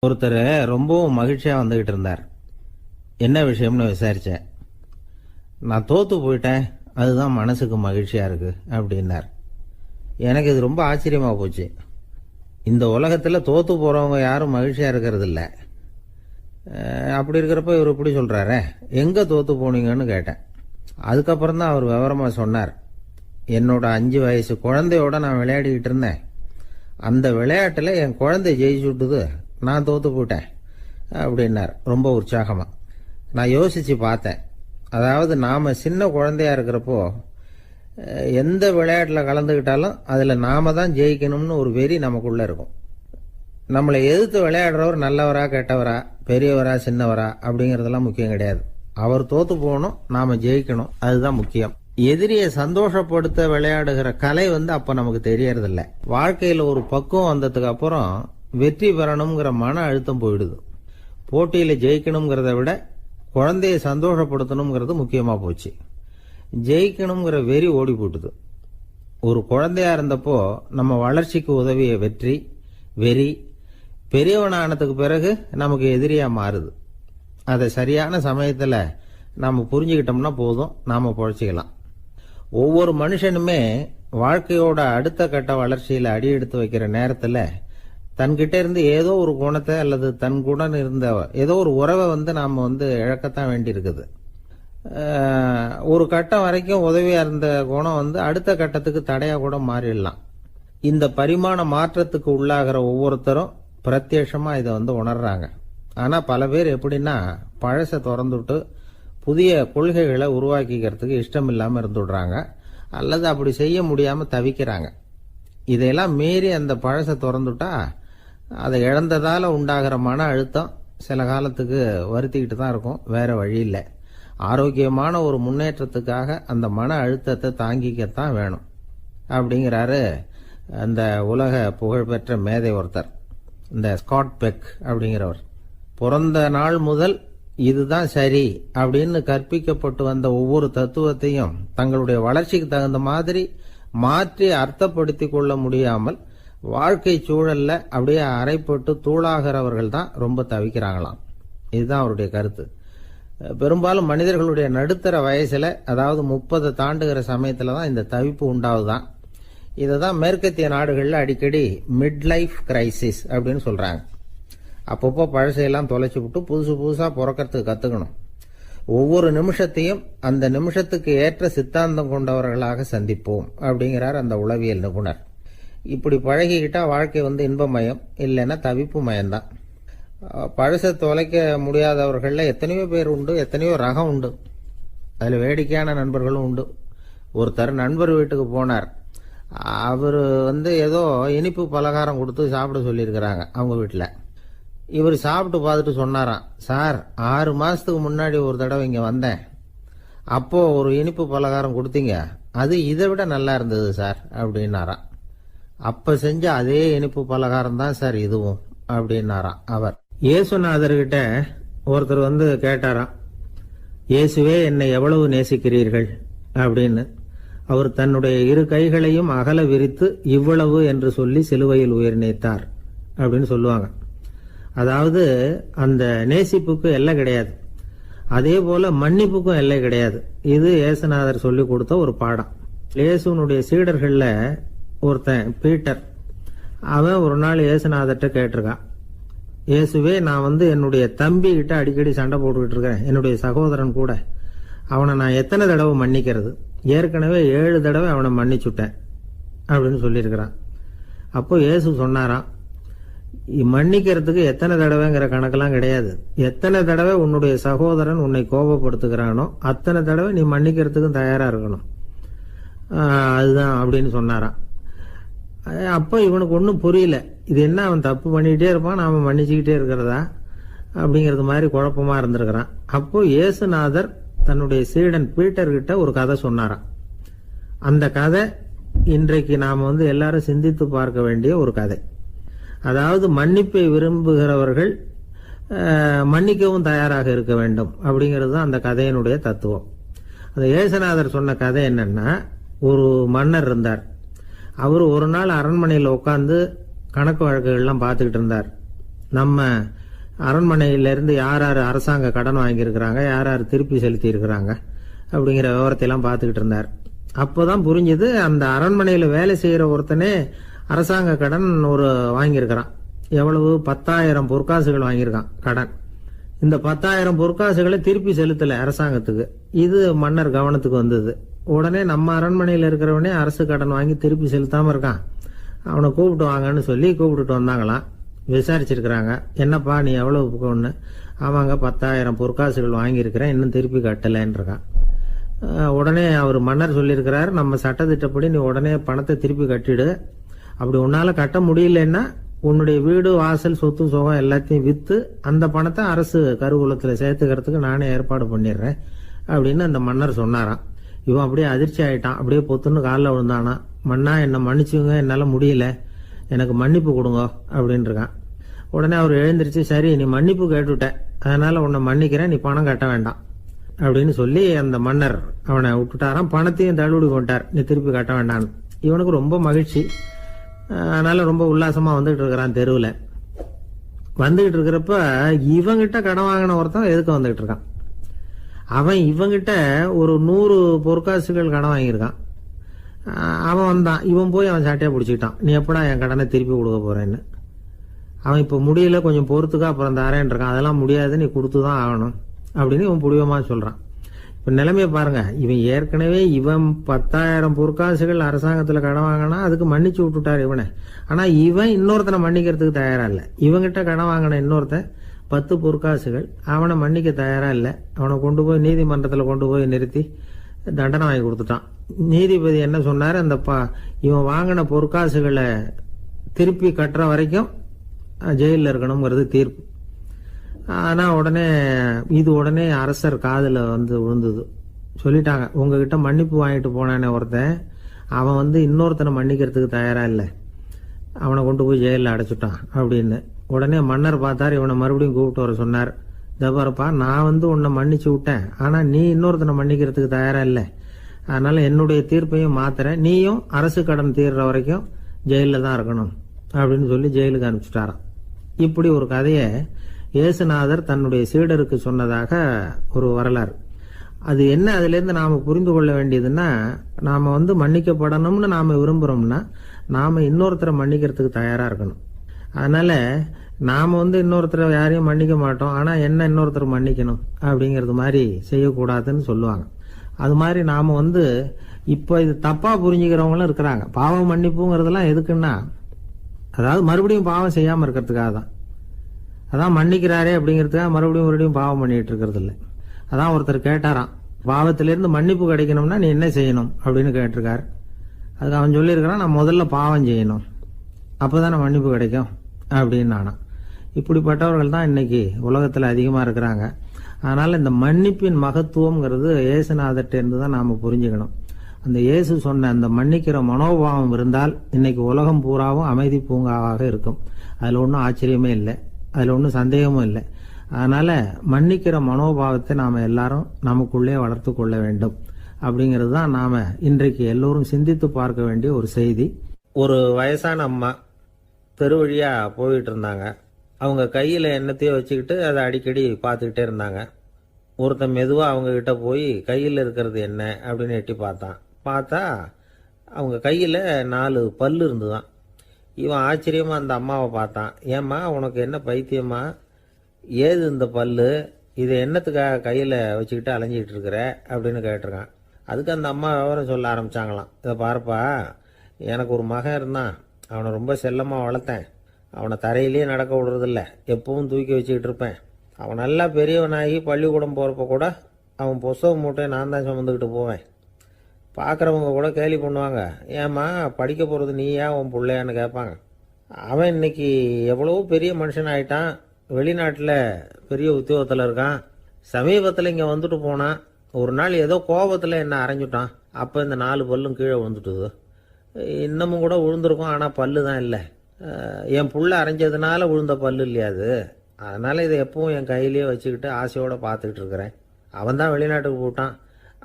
ஒருத்தர் ரொம்பவும் மகிழ்ச்சியா வந்துகிட்டு இருந்தார். என்ன விஷயம்னு விசாரிச்சேன். நான் தோத்து போயிட்டேன், அதுதான் மனசுக்கு மகிழ்ச்சியா இருக்கு அப்படின்னார். எனக்கு இது ரொம்ப ஆச்சரியமா போச்சு. இந்த உலகத்துல தோத்து போறவங்க யாரும் மகிழ்ச்சியா இருக்கிறது இல்ல. அப்படி இருக்கிறப்ப இவர் இப்படி சொல்றாரு, எங்க தோத்து போனீங்கன்னு கேட்டேன். அதுக்கப்புறம் தான் அவர் விவரமா சொன்னார். என்னோட 5 வயசு குழந்தையோட நான் விளையாடிக்கிட்டு இருந்தேன். அந்த விளையாட்டுல என் குழந்தை ஜெயிச்சு விட்டுது, நான் தோத்து போயிட்டேன் அப்படின்னார் ரொம்ப உற்சாகமா. நான் யோசிச்சு பார்த்தேன். அதாவது நாம சின்ன குழந்தையா இருக்கிறப்போ எந்த விளையாட்டுல கலந்துக்கிட்டாலும் அதுல நாம தான் ஜெயிக்கணும்னு ஒரு வெறி நமக்குள்ள இருக்கும். நம்மளை எதிர்த்து விளையாடுறவர் நல்லவரா கெட்டவரா, பெரியவரா சின்னவரா அப்படிங்கறதெல்லாம் முக்கியம் கிடையாது. அவர் தோத்து போகணும், நாம ஜெயிக்கணும், அதுதான் முக்கியம். எதிரியை சந்தோஷப்படுத்த விளையாடுகிற கலை அப்ப நமக்கு தெரியறதில்ல. வாழ்க்கையில ஒரு பக்குவம் வந்ததுக்கு அப்புறம் வெற்றி பெறணுங்கிற மன அழுத்தம் போயிடுது. போட்டியில ஜெயிக்கணுங்கிறத விட குழந்தையை சந்தோஷப்படுத்தணுங்கிறது முக்கியமா போச்சு. ஜெயிக்கணுங்கிற வெறி ஓடி போட்டுது. ஒரு குழந்தையா இருந்தப்போ நம்ம வளர்ச்சிக்கு உதவிய வெறி பெரியவனானதுக்கு பிறகு நமக்கு எதிரியா மாறுது. அதை சரியான சமயத்துல நாம புரிஞ்சுக்கிட்டோம்னா போதும், நாம பொழைச்சிக்கலாம். ஒவ்வொரு மனுஷனுமே வாழ்க்கையோட அடுத்த கட்ட வளர்ச்சியில அடி எடுத்து வைக்கிற நேரத்துல தன்கிட்ட இருந்து ஏதோ ஒரு குணத்தை அல்லது தன் குணம் இருந்த ஏதோ ஒரு உறவை நாம இழக்கத்தான் வேண்டி இருக்குது. ஒரு கட்டம் வரைக்கும் உதவியா இருந்த குணம் அடுத்த கட்டத்துக்கு தடையா கூட மாறிடலாம். இந்த பரிமாண மாற்றத்துக்கு உள்ளாகிற ஒவ்வொருத்தரும் பிரத்யட்சமா இதை உணர்றாங்க. ஆனா பல பேர் எப்படின்னா பழச திறந்துட்டு புதிய கொள்கைகளை உருவாக்கிக்கிறதுக்கு இஷ்டம் இல்லாம இருந்துடுறாங்க, அல்லது அப்படி செய்ய முடியாம தவிக்கிறாங்க. இதையெல்லாம் மீறி அந்த பழச திறந்துட்டா அதை இழந்ததால உண்டாகிற மன அழுத்தம் சில காலத்துக்கு வருத்திக்கிட்டு தான் இருக்கும், வேற வழி இல்லை. ஆரோக்கியமான ஒரு முன்னேற்றத்துக்காக அந்த மன அழுத்தத்தை தாங்கிக்கத்தான் வேணும் அப்படிங்கிறாரு அந்த உலக புகழ்பெற்ற மேதை ஒருத்தர், இந்த ஸ்காட் பெக் அப்படிங்கிறவர். பிறந்த நாள் முதல் இதுதான் சரி அப்படின்னு கற்பிக்கப்பட்டு வந்த ஒவ்வொரு தத்துவத்தையும் தங்களுடைய வளர்ச்சிக்கு தகுந்த மாதிரி மாற்றி அர்த்தப்படுத்திக் கொள்ள முடியாமல் வாழ்க்கை சூழல்ல அப்படியே அரைப்பட்டு தூளாகிறவர்கள் தான் ரொம்ப தவிக்கிறாங்களாம். இதுதான் அவருடைய கருத்து. பெரும்பாலும் மனிதர்களுடைய நடுத்தர வயசுல, அதாவது 30 தாண்டுகிற சமயத்துல தான் இந்த தவிப்பு உண்டாவதுதான். இததான் மேற்கத்திய நாடுகள்ல அடிக்கடி மிட் லைஃப் கிரைசிஸ் அப்படின்னு சொல்றாங்க. அப்பப்போ பழசையெல்லாம் தொலைச்சு விட்டு புதுசா பிறக்கிறதுக்கு கத்துக்கணும். ஒவ்வொரு நிமிஷத்தையும் அந்த நிமிஷத்துக்கு ஏற்ற சித்தாந்தம் கொண்டவர்களாக சந்திப்போம் அப்படிங்கிறார் அந்த உளவியல் நிபுணர். இப்படி பழகிக்கிட்டா வாழ்க்கை இன்பமயம், இல்லைன்னா தவிப்பு மயம்தான். பழச தொலைக்க முடியாதவர்கள்ல எத்தனையோ பேர் உண்டு, எத்தனையோ ரகம் உண்டு. அதுல வேடிக்கையான நண்பர்களும் உண்டு. ஒருத்தர் நண்பர் வீட்டுக்கு போனார். அவரு ஏதோ இனிப்பு பலகாரம் கொடுத்து சாப்பிட சொல்லியிருக்கிறாங்க அவங்க வீட்டுல. இவர் சாப்பிட்டு பார்த்துட்டு சொன்னாராம், சார் 6 மாசத்துக்கு முன்னாடி ஒரு தடவை இங்க வந்தேன், அப்போ ஒரு இனிப்பு பலகாரம் கொடுத்தீங்க, அது இதை விட நல்லா இருந்தது சார் அப்படின்னாராம். அப்ப செஞ்ச அதே இனிப்பு பலகாரம் தான் சார் இதுவும் அப்படின்னாராம் அவர். இயேசுநாதர்கிட்ட ஒருத்தர் கேட்டாராம், இயேசுவே என்னை எவ்வளவு நேசிக்கிறீர்கள் அப்படின்னு. அவர் தன்னுடைய 2 கைகளையும் அகல விரித்து இவ்வளவு என்று சொல்லி சிலுவையில் உயிர் நீத்தார் அப்படின்னு சொல்லுவாங்க. அதாவது அந்த நேசிப்புக்கு எல்லை கிடையாது, அதே போல மன்னிப்புக்கும் எல்லை கிடையாது. இது இயேசுநாதர் சொல்லி கொடுத்த ஒரு பாடம். இயேசுனுடைய சீடர்கள்ல ஒருத்தன் பீட்டர், அவன் ஒரு நாள் இயேசுநாதர்கிட்ட கேட்டிருக்கான், இயேசுவே நான் என்னுடைய தம்பி கிட்ட அடிக்கடி சண்டை போட்டுக்கிட்டு இருக்கிறேன், என்னுடைய சகோதரன் கூட, அவனை நான் எத்தனை தடவை மன்னிக்கிறது? ஏற்கனவே 7 தடவை அவனை மன்னிச்சுட்டேன் அப்படின்னு சொல்லியிருக்கிறான். அப்போ இயேசு சொன்னாராம், மன்னிக்கிறதுக்கு எத்தனை தடவைங்கிற கணக்கெல்லாம் கிடையாது. எத்தனை தடவை உன்னுடைய சகோதரன் உன்னை கோபப்படுத்துகிறானோ அத்தனை தடவை நீ மன்னிக்கிறதுக்கும் தயாரா இருக்கணும், அதுதான் அப்படின்னு சொன்னாராம். அப்போ இவனுக்கு ஒன்றும் புரியல, இது என்ன அவன் தப்பு பண்ணிக்கிட்டே இருப்பான், நாம மன்னிச்சுக்கிட்டே இருக்கிறதா அப்படிங்கிறது மாதிரி குழப்பமா இருந்திருக்கிறான். அப்போ இயேசுநாதர் தன்னுடைய சீடன் பீட்டர் கிட்ட ஒரு கதை சொன்னாராம். அந்த கதை இன்றைக்கு நாம எல்லாரும் சிந்தித்து பார்க்க வேண்டிய ஒரு கதை. அதாவது மன்னிப்பை விரும்புகிறவர்கள் மன்னிக்கவும் தயாராக இருக்க வேண்டும் அப்படிங்கிறது தான் அந்த கதையினுடைய தத்துவம். அந்த இயேசுநாதர் சொன்ன கதை என்னன்னா, ஒரு மன்னர் இருந்தார். அவர் ஒரு நாள் அரண்மனையில் உட்கார்ந்து கணக்கு வழக்குகள்லாம் பார்த்துக்கிட்டு இருந்தார். நம்ம அரண்மனையிலேருந்து யார் யார் அரசாங்க கடன் வாங்கியிருக்கிறாங்க, யார் யார் திருப்பி செலுத்தி இருக்கிறாங்க அப்படிங்கிற விவரத்தையெல்லாம் பார்த்துக்கிட்டு இருந்தார். அப்போதான் புரிஞ்சுது, அந்த அரண்மனையில் வேலை செய்கிற ஒருத்தனே அரசாங்க கடன் வாங்கியிருக்கிறான். எவ்வளவு? 10,000 பொற்காசுகள் வாங்கியிருக்கான் கடன். இந்த 10,000 பொற்காசுகளை திருப்பி செலுத்தலை அரசாங்கத்துக்கு. இது மன்னர் கவனத்துக்கு வந்தது. உடனே நம்ம அரண்மனையில் இருக்கிறவனே அரசு கடன் வாங்கி திருப்பி செலுத்தாமல் இருக்கான், அவனை கூப்பிட்டு வாங்கன்னு சொல்லி கூப்பிட்டுட்டு வந்தாங்களாம். விசாரிச்சிருக்கிறாங்க, என்னப்பா நீ எவ்வளவு ஒன்று? ஆமாங்க 10,000 பொற்காசுகள் வாங்கியிருக்கிறேன், இன்னும் திருப்பி கட்டலைன்னு இருக்கான். உடனே அவர் மன்னர் சொல்லியிருக்கிறார், நம்ம சட்டத்திட்டப்படி நீ உடனே பணத்தை திருப்பி கட்டிடு. அப்படி உன்னால கட்ட முடியலன்னா உன்னுடைய வீடு வாசல் சொத்து சுகம் எல்லாத்தையும் விற்று அந்த பணத்தை அரசு கருவூலத்தில் சேர்த்துக்கிறதுக்கு நானே ஏற்பாடு பண்ணிடுறேன் அப்படின்னு அந்த மன்னர் சொன்னாராம். இவன் அப்படியே அதிர்ச்சி ஆயிட்டான், அப்படியே பொத்துன்னு காலில் விழுந்தானா. மன்னா என்னை மன்னிச்சுங்க, என்னால் முடியல, எனக்கு மன்னிப்பு கொடுங்க அப்படின்னு இருக்கான். உடனே அவர் எழுந்திரிச்சு, சரி நீ மன்னிப்பு கேட்டுவிட்ட, அதனால உன்னை மன்னிக்கிறேன், நீ பணம் கட்ட வேண்டாம் அப்படின்னு சொல்லி அந்த மன்னர் அவனை விட்டுட்டாராம். பணத்தையும் தள்ளுபடி கொண்டார், நீ திருப்பி கட்ட வேண்டான்னு. இவனுக்கு ரொம்ப மகிழ்ச்சி, அதனால ரொம்ப உல்லாசமா வந்துகிட்டு இருக்கிறான். தெருவில் வந்துகிட்டு இருக்கிறப்ப இவங்கிட்ட கடன் வாங்கின ஒருத்தன் எதுக்கு வந்துகிட்டு இருக்கான். அவன் இவங்கிட்ட ஒரு 100 பொற்காசுகள் கடன் வாங்கியிருக்கான். அவன் வந்தான், இவன் போய் அவன் சாட்டையை பிடிச்சிக்கிட்டான், நீ எப்படா என் கடனை திருப்பி கொடுக்க போறேன்னு. அவன் இப்போ முடியல, கொஞ்சம் பொறுத்துக்கா, அப்புறம் தரேன் இருக்கான். அதெல்லாம் முடியாது, நீ கொடுத்து தான் ஆகணும் அப்படின்னு இவன் புடிவமா சொல்றான். இப்போ நிலைமையை பாருங்க, இவன் ஏற்கனவே 10,000 பொற்காசுகள் அரசாங்கத்தில் கடன் வாங்கினா அதுக்கு மன்னிச்சு விட்டுட்டார் இவனை. ஆனா இவன் இன்னொருத்தனை மன்னிக்கிறதுக்கு தயாரா இல்லை. இவங்கிட்ட கடன் வாங்கின இன்னொருத்தன் 10 பொற்காசுகள், அவனை மன்னிக்க தயாரா இல்லை. அவனை கொண்டு போய் நீதிமன்றத்தில் கொண்டு போய் நிறுத்தி தண்டனை வாங்கி கொடுத்துட்டான். நீதிபதி என்ன சொன்னார், அந்த இவன் வாங்கின பொற்காசுகளை திருப்பி கட்டுற வரைக்கும் ஜெயிலில் இருக்கணுங்கிறது தீர்ப்பு. ஆனா உடனே அரசர் காதுல விழுந்தது. சொல்லிட்டாங்க, உங்ககிட்ட மன்னிப்பு வாங்கிட்டு போனானே ஒருத்தன், அவன் இன்னொருத்தனை மன்னிக்கிறதுக்கு தயாரா இல்லை, அவனை கொண்டு போய் ஜெயிலில் அடைச்சுட்டான் அப்படின்னு. உடனே மன்னர் பார்த்தார், இவனை மறுபடியும் கூப்பிட்டு வர சொன்னார். தபாரப்பா, நான் உன்னை மன்னிச்சு விட்டேன், ஆனா நீ இன்னொருத்தனை மன்னிக்கிறதுக்கு தயாரா இல்லை, அதனால என்னுடைய தீர்ப்பையும் மாத்துறேன், நீயும் அரசு கடன் தீர்ற வரைக்கும் ஜெயிலில் தான் இருக்கணும் அப்படின்னு சொல்லி ஜெயிலுக்கு அனுப்பிச்சுட்டாராம். இப்படி ஒரு கதையை இயேசுநாதர் தன்னுடைய சீடருக்கு சொன்னதாக ஒரு வரலாறு. அது என்ன, அதுல இருந்து நாம புரிந்து கொள்ள வேண்டியதுன்னா, நாம மன்னிக்கப்படணும்னு நாம விரும்புறோம்னா நாம இன்னொருத்தரை மன்னிக்கிறதுக்கு தயாரா இருக்கணும். அதனால நாம இன்னொருத்தரை யாரையும் மன்னிக்க மாட்டோம், ஆனா என்ன இன்னொருத்தர் மன்னிக்கணும் அப்படிங்கிறது மாதிரி செய்யக்கூடாதுன்னு சொல்லுவாங்க. அது மாதிரி நாம இப்ப இது தப்பா புரிஞ்சுக்கிறவங்களும் இருக்கிறாங்க. பாவம் மன்னிப்புங்கிறதுலாம் எதுக்குன்னா, அதாவது மறுபடியும் பாவம் செய்யாம இருக்கிறதுக்காக தான். அதான் மன்னிக்கிறாரே அப்படிங்கிறதுக்காக மறுபடியும் பாவம் பண்ணிட்டு இருக்கிறது இல்லை. அதான் ஒருத்தர் கேட்டாராம், பாவத்திலிருந்து மன்னிப்பு கிடைக்கணும்னா நீ என்ன செய்யணும் அப்படின்னு கேட்டிருக்காரு. அதுக்கு அவன் சொல்லியிருக்கிறான், நான் முதல்ல பாவம் செய்யணும், அப்போதானே மன்னிப்பு கிடைக்கும் அப்படின்னு நானா. இப்படிப்பட்டவர்கள் தான் இன்னைக்கு உலகத்தில் அதிகமாக இருக்கிறாங்க. அதனால இந்த மன்னிப்பின் மகத்துவம்ங்கிறது இயேசுநாதர்ட்ட இருந்து தான் நாம புரிஞ்சுக்கணும். அந்த இயேசு சொன்ன அந்த மன்னிக்கிற மனோபாவம் இருந்தால் இன்னைக்கு உலகம் பூராவும் அமைதி பூங்காவாக இருக்கும். அதுல ஒன்றும் ஆச்சரியமே இல்லை, அதுல ஒன்றும் சந்தேகமும் இல்லை. அதனால மன்னிக்கிற மனோபாவத்தை நாம எல்லாரும் நமக்குள்ளே வளர்த்து கொள்ள வேண்டும் அப்படிங்கிறது தான் நாம இன்றைக்கு எல்லோரும் சிந்தித்து பார்க்க வேண்டிய ஒரு செய்தி. ஒரு வயசான அம்மா தெரு வழியா போயிட்டு இருந்தாங்க. அவங்க கையில எண்ணத்தையோ வச்சுக்கிட்டு அதை அடிக்கடி பார்த்துக்கிட்டே இருந்தாங்க. ஒருத்தன் மெதுவா அவங்க கிட்ட போய் கையில் இருக்கிறது என்ன அப்படின்னு எட்டி பார்த்தா அவங்க கையில 4 பல்லு இருந்துதான். இவன் ஆச்சரியமா அந்த அம்மாவை பார்த்தான். ஏம்மா, உனக்கு என்ன பைத்தியமா, ஏது இந்த பல்லு, இதை என்னத்துக்காக கையில வச்சுக்கிட்டு அலைஞ்சிக்கிட்டு இருக்கிற அப்படின்னு கேட்டிருக்கான். அதுக்கு அந்த அம்மா விவரம் சொல்ல ஆரம்பிச்சாங்களாம். இதை பாருப்பா, எனக்கு ஒரு மகன் இருந்தான், அவனை ரொம்ப செல்லமா வளர்த்தேன். அவனை தரையிலேயே நடக்க விடுறதில்ல, எப்பவும் தூக்கி வச்சுக்கிட்டு இருப்பேன். அவன் நல்லா பெரியவனாகி பள்ளிக்கூடம் போகிறப்ப கூட அவன் புஸ்தக மூட்டையை நான் தான் சுமந்துக்கிட்டு போவேன். பார்க்குறவங்க கூட கேலி பண்ணுவாங்க, ஏம்மா படிக்க போகிறது நீயா உன் பிள்ளையான்னு கேட்பாங்க. அவன் இன்னைக்கு எவ்வளவோ பெரிய மனுஷன் ஆயிட்டான், வெளிநாட்டில் பெரிய உத்தியோகத்தில் இருக்கான். சமீபத்தில் இங்கே வந்துட்டு போனான். ஒரு நாள் ஏதோ கோபத்தில் என்ன அரைஞ்சுட்டான். அப்போ இந்த 4 பல்லும் கீழே விழுந்துட்டுது. இன்னமும் கூட விழுந்திருக்கும், ஆனால் பல்லு தான் இல்லை. என் புள்ள அரைஞ்சதுனால விழுந்த பல்லு இல்லையா அது, அதனால இதை எப்பவும் என் கையிலேயே வச்சுக்கிட்டு ஆசையோடு பார்த்துக்கிட்டு இருக்கிறேன். அவன் தான் வெளிநாட்டுக்கு போட்டான்,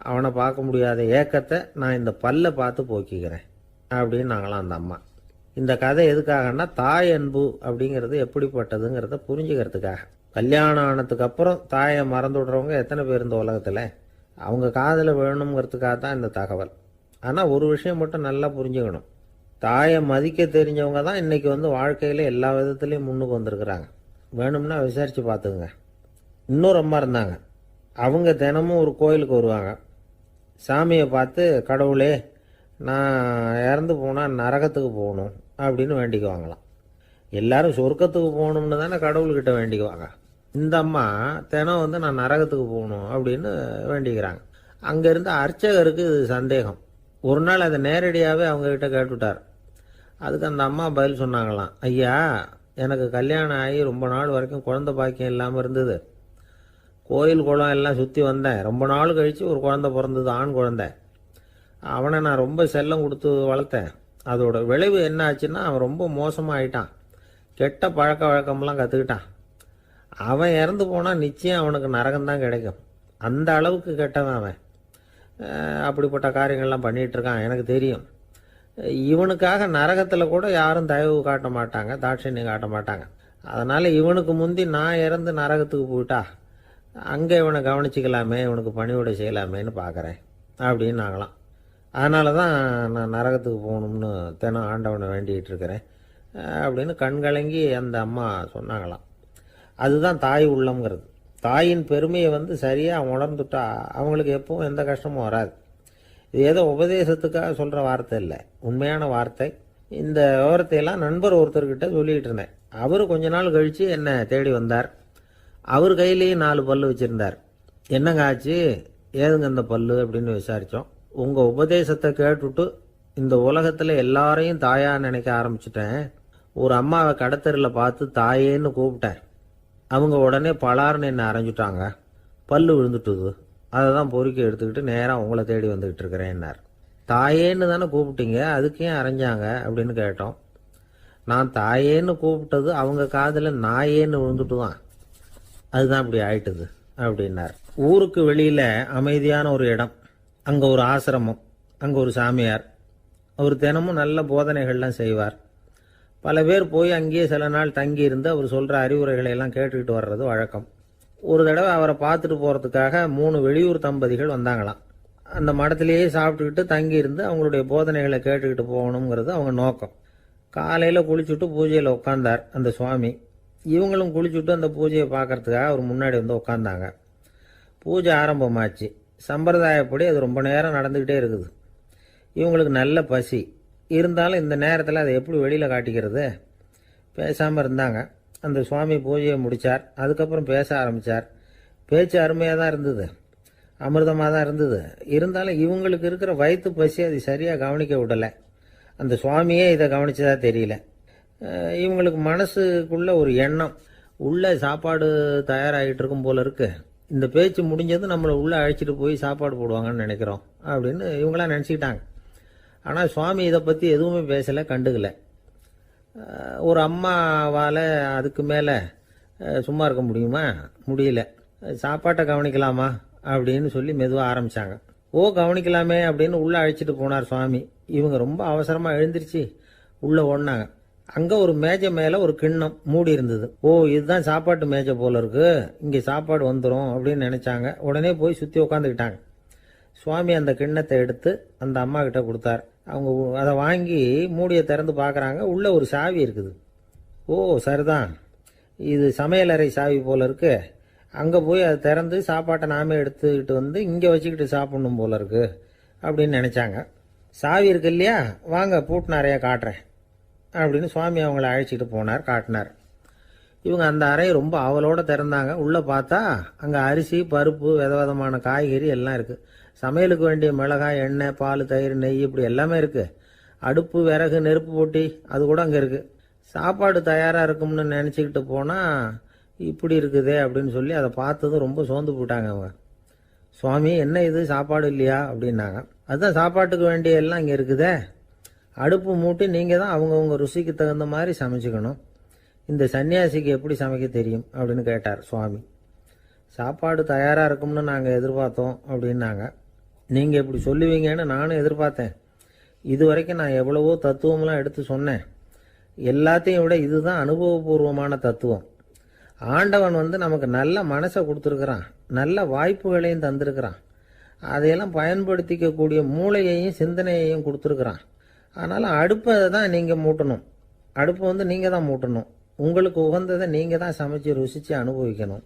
அவனை பார்க்க முடியாத ஏக்கத்தை நான் இந்த பல்லை பார்த்து போக்கிக்கிறேன் அப்படின்னு நாங்களாம் அந்த அம்மா. இந்த கதை எதுக்காகன்னா தாய் அன்பு அப்படிங்கிறது எப்படிப்பட்டதுங்கிறத புரிஞ்சுக்கிறதுக்காக. கல்யாணம் ஆனதுக்கு அப்புறம் தாயை மறந்து விடுறவங்க எத்தனை பேர் இந்த உலகத்தில்? அவங்க காதில் வேணுங்கிறதுக்காக தான் இந்த தகவல். ஆனால் ஒரு விஷயம் மட்டும் நல்லா புரிஞ்சுக்கணும். தாயை மதிக்க தெரிஞ்சவங்க தான் இன்றைக்கி வாழ்க்கையில் எல்லா விதத்துலேயும் முன்னுக்கு வந்திருக்கிறாங்க. வேணும்னா விசாரித்து பார்த்துக்குங்க. இன்னொரு அம்மா இருந்தாங்க. அவங்க தினமும் ஒரு கோயிலுக்கு வருவாங்க. சாமியை பார்த்து, கடவுளே நான் இறந்து போனால் நரகத்துக்கு போகணும் அப்படின்னு வேண்டிக்குவாங்களாம். எல்லாரும் சொர்க்கத்துக்கு போகணும்னு தானே கடவுள்கிட்ட வேண்டிக்குவாங்க. இந்த அம்மா தினம் நான் நரகத்துக்கு போகணும் அப்படின்னு வேண்டிக்கிறாங்க. அங்கேருந்து அர்ச்சகருக்கு இது சந்தேகம். ஒரு நாள் அதை நேரடியாகவே அவங்கக்கிட்ட கேட்டுவிட்டார். அதுக்கு அந்த அம்மா பதில் சொன்னாங்களாம், ஐயா, எனக்கு கல்யாணம் ஆகி ரொம்ப நாள் வரைக்கும் குழந்தை பாக்கியம் இல்லாமல் இருந்தது. கோயில் குளம் எல்லாம் சுற்றி வந்தேன். ரொம்ப நாள் கழித்து ஒரு குழந்தை பிறந்தது, ஆண் குழந்தை. அவனை நான் ரொம்ப செல்லம் கொடுத்து வளர்த்தேன். அதோட விளைவு என்ன ஆச்சுன்னா, அவன் ரொம்ப மோசமாக ஆயிட்டான். கெட்ட பழக்க வழக்கம்லாம் கற்றுக்கிட்டான். அவன் இறந்து போனால் நிச்சயம் அவனுக்கு நரகம்தான் கிடைக்கும். அந்த அளவுக்கு கெட்டவன் அவன். அப்படிப்பட்ட காரியங்கள்லாம் பண்ணிகிட்ருக்கான், எனக்கு தெரியும். இவனுக்காக நரகத்தில் கூட யாரும் தயவு காட்ட மாட்டாங்க, தாட்சண்யம் காட்ட மாட்டாங்க. அதனால் இவனுக்கு முந்தி நான் இறந்து நரகத்துக்கு போயிட்டா அங்கே இவனை கவனிச்சிக்கலாமே, இவனுக்கு பணிவிடை செய்யலாமேன்னு பார்க்குறேன் அப்படின்னு நாங்களாம். அதனால தான் நான் நரகத்துக்கு போகணும்னு தினம் ஆண்டவனை வேண்டிகிட்டு இருக்கிறேன் அப்படின்னு கண்கலங்கி அந்த அம்மா சொன்னாங்களாம். அதுதான் தாய் உள்ளம்ங்கிறது. தாயின் பெருமையை சரியாக உணர்ந்துட்டா அவங்களுக்கு எப்பவும் எந்த கஷ்டமும் வராது. இது ஏதோ உபதேசத்துக்காக சொல்கிற வார்த்தை இல்லை, உண்மையான வார்த்தை. இந்த விவரத்தையெல்லாம் நண்பர் ஒருத்தர்கிட்ட சொல்லிக்கிட்டு இருந்தேன். அவர் கொஞ்ச நாள் கழித்து என்னை தேடி வந்தார். அவர் கையிலேயும் 4 பல்லு வச்சுருந்தார். என்னங்க ஆச்சு, ஏதுங்க அந்த பல்லு அப்படின்னு விசாரித்தோம். உங்கள் உபதேசத்தை கேட்டுவிட்டு இந்த உலகத்தில் எல்லாரையும் தாயாக நினைக்க ஆரம்பிச்சிட்டேன். ஒரு அம்மாவை கடத்தரில் பார்த்து தாயேன்னு கூப்பிட்டேன். அவங்க உடனே பலார்னு என்னை அரைஞ்சிட்டாங்க. பல்லு விழுந்துட்டுது. அதை தான் பொறுக்கி எடுத்துக்கிட்டு நேராக உங்களை தேடி வந்துக்கிட்டு இருக்கிறேன்னார். தாயேன்னு தானே கூப்பிட்டீங்க, அதுக்கு ஏன் அரைஞ்சாங்க அப்படின்னு கேட்டோம். நான் தாயேன்னு கூப்பிட்டது அவங்க காதில் நாயேன்னு விழுந்துட்டு தான், அதுதான் இப்படி ஆயிட்டுது அப்படின்னார். ஊருக்கு வெளியில் அமைதியான ஒரு இடம், அங்கே ஒரு ஆசிரமம், அங்கே ஒரு சாமியார். அவர் தினமும் நல்ல போதனைகள்லாம் செய்வார். பல பேர் போய் அங்கேயே சில நாள் தங்கி இருந்து அவர் சொல்கிற அறிவுரைகளை எல்லாம் கேட்டுக்கிட்டு வர்றது வழக்கம். ஒரு தடவை அவரை பார்த்துட்டு போகிறதுக்காக 3 வெளியூர் தம்பதிகள் வந்தாங்களாம். அந்த மடத்திலேயே சாப்பிட்டுக்கிட்டு தங்கி இருந்து அவங்களுடைய போதனைகளை கேட்டுக்கிட்டு போகணுங்கிறது அவங்க நோக்கம். காலையில் குளிச்சுட்டு பூஜையில் உட்காந்தார் அந்த சுவாமி. இவங்களும் குளிச்சுட்டு அந்த பூஜையை பார்க்கறதுக்காக அவர் முன்னாடி உட்காந்தாங்க. பூஜை ஆரம்பமாச்சு. சம்பிரதாயப்படி அது ரொம்ப நேரம் நடந்துக்கிட்டே இருக்குது. இவங்களுக்கு நல்ல பசி இருந்தாலும் இந்த நேரத்தில் அதை எப்படி வெளியில் காட்டிக்கிறது? பேசாமல் இருந்தாங்க. அந்த சுவாமி பூஜையை முடித்தார். அதுக்கப்புறம் பேச ஆரம்பித்தார். பேச்சு அருமையாக தான் இருந்தது, அமிர்தமாக தான் இருந்தது. இருந்தாலும் இவங்களுக்கு இருக்கிற வயிற்று பசி அது சரியாக கவனிக்க விடலை. அந்த சுவாமியே இதை கவனிச்சதா தெரியல. இவங்களுக்கு மனசுக்குள்ள ஒரு எண்ணம், உள்ள சாப்பாடு தயாராகிட்டு இருக்கும் போல இருக்கு. இந்த பேச்சு முடிஞ்சது நம்மளை உள்ளே அழைச்சிட்டு போய் சாப்பாடு போடுவாங்கன்னு நினைக்கிறோம் அப்படின்னு இவங்களாம் நினச்சிக்கிட்டாங்க. ஆனால் சுவாமி இதை பற்றி எதுவுமே பேசலை, கண்டுக்கலை. ஒரு அம்மாவால் அதுக்கு மேலே சும்மா இருக்க முடியுமா? முடியல. சாப்பாட்டை கவனிக்கலாமா அப்படின்னு சொல்லி மெதுவாக ஆரம்பித்தாங்க. ஓ, கவனிக்கலாமே அப்படின்னு உள்ளே அழைச்சிட்டு போனார் சுவாமி. இவங்க ரொம்ப அவசரமாக எழுந்திருச்சு உள்ளே ஓடினாங்க. அங்கே ஒரு மேஜை மேலே ஒரு கிண்ணம் மூடி இருந்தது. ஓ, இதுதான் சாப்பாட்டு மேஜை போல இருக்கு, இங்கே சாப்பாடு வந்துடும் அப்படின்னு நினச்சாங்க. உடனே போய் சுற்றி உட்காந்துக்கிட்டாங்க. சுவாமி அந்த கிண்ணத்தை எடுத்து அந்த அம்மா கிட்ட கொடுத்தார். அவங்க அதை வாங்கி மூடியை திறந்து பார்க்குறாங்க. உள்ளே ஒரு சாவி இருக்குது. ஓ, சரிதான், இது சமையலறை சாவி போல இருக்கு. அங்கே போய் அதை திறந்து சாப்பாட்டை நாமே எடுத்துக்கிட்டு இங்கே வச்சுக்கிட்டு சாப்பிடணும் போல இருக்கு அப்படின்னு நினச்சாங்க. சாவி இருக்கு இல்லையா, வாங்க பூட்டு நிறையா காட்டுறேன் அப்படின்னு சுவாமி அவங்கள அழைச்சிட்டு போனார், காட்டினார். இவங்க அந்த அறையை ரொம்ப ஆவலோடு திறந்தாங்க. உள்ளே பார்த்தா அங்கே அரிசி, பருப்பு, விதவிதமான காய்கறி எல்லாம் இருக்குது. சமையலுக்கு வேண்டிய மிளகாய், எண்ணெய், பால், தயிர், நெய் இப்படி எல்லாமே இருக்குது. அடுப்பு, விறகு, நெருப்பு போட்டி அது கூட அங்கே இருக்குது. சாப்பாடு தயாராக இருக்கும்னு நினச்சிக்கிட்டு போனால் இப்படி இருக்குதே அப்படின்னு சொல்லி அதை பார்த்ததும் ரொம்ப சோர்ந்து போட்டாங்க அவங்க. சுவாமி, என்ன இது சாப்பாடு இல்லையா அப்படின்னாங்க. அதுதான் சாப்பாட்டுக்கு வேண்டிய எல்லாம் இங்கே இருக்குதே. அடுப்பு மூட்டி நீங்கள் தான் அவங்கவுங்க ருசிக்கு தகுந்த மாதிரி சமைச்சிக்கணும். இந்த சன்னியாசிக்கு எப்படி சமைக்க தெரியும் அப்படின்னு கேட்டார் சுவாமி. சாப்பாடு தயாராக இருக்கும்னு நாங்கள் எதிர்பார்த்தோம் அப்படின்னாங்க. நீங்கள் இப்படி சொல்லுவீங்கன்னு நானும் எதிர்பார்த்தேன். இது வரைக்கும் நான் எவ்வளவோ தத்துவம்லாம் எடுத்து சொன்னேன். எல்லாத்தையும் விட இதுதான் அனுபவபூர்வமான தத்துவம். ஆண்டவன் நமக்கு நல்ல மனசை கொடுத்துருக்கிறான், நல்ல வாய்ப்புகளையும் தந்திருக்கிறான், அதையெல்லாம் பயன்படுத்திக்கக்கூடிய மூளையையும் சிந்தனையையும் கொடுத்துருக்குறான். அதனால் அடுப்பை தான் நீங்கள் மூட்டணும், அடுப்பை நீங்கள் தான் மூட்டணும், உங்களுக்கு உகந்ததை நீங்கள் தான் சமைச்சு ருசித்து அனுபவிக்கணும்.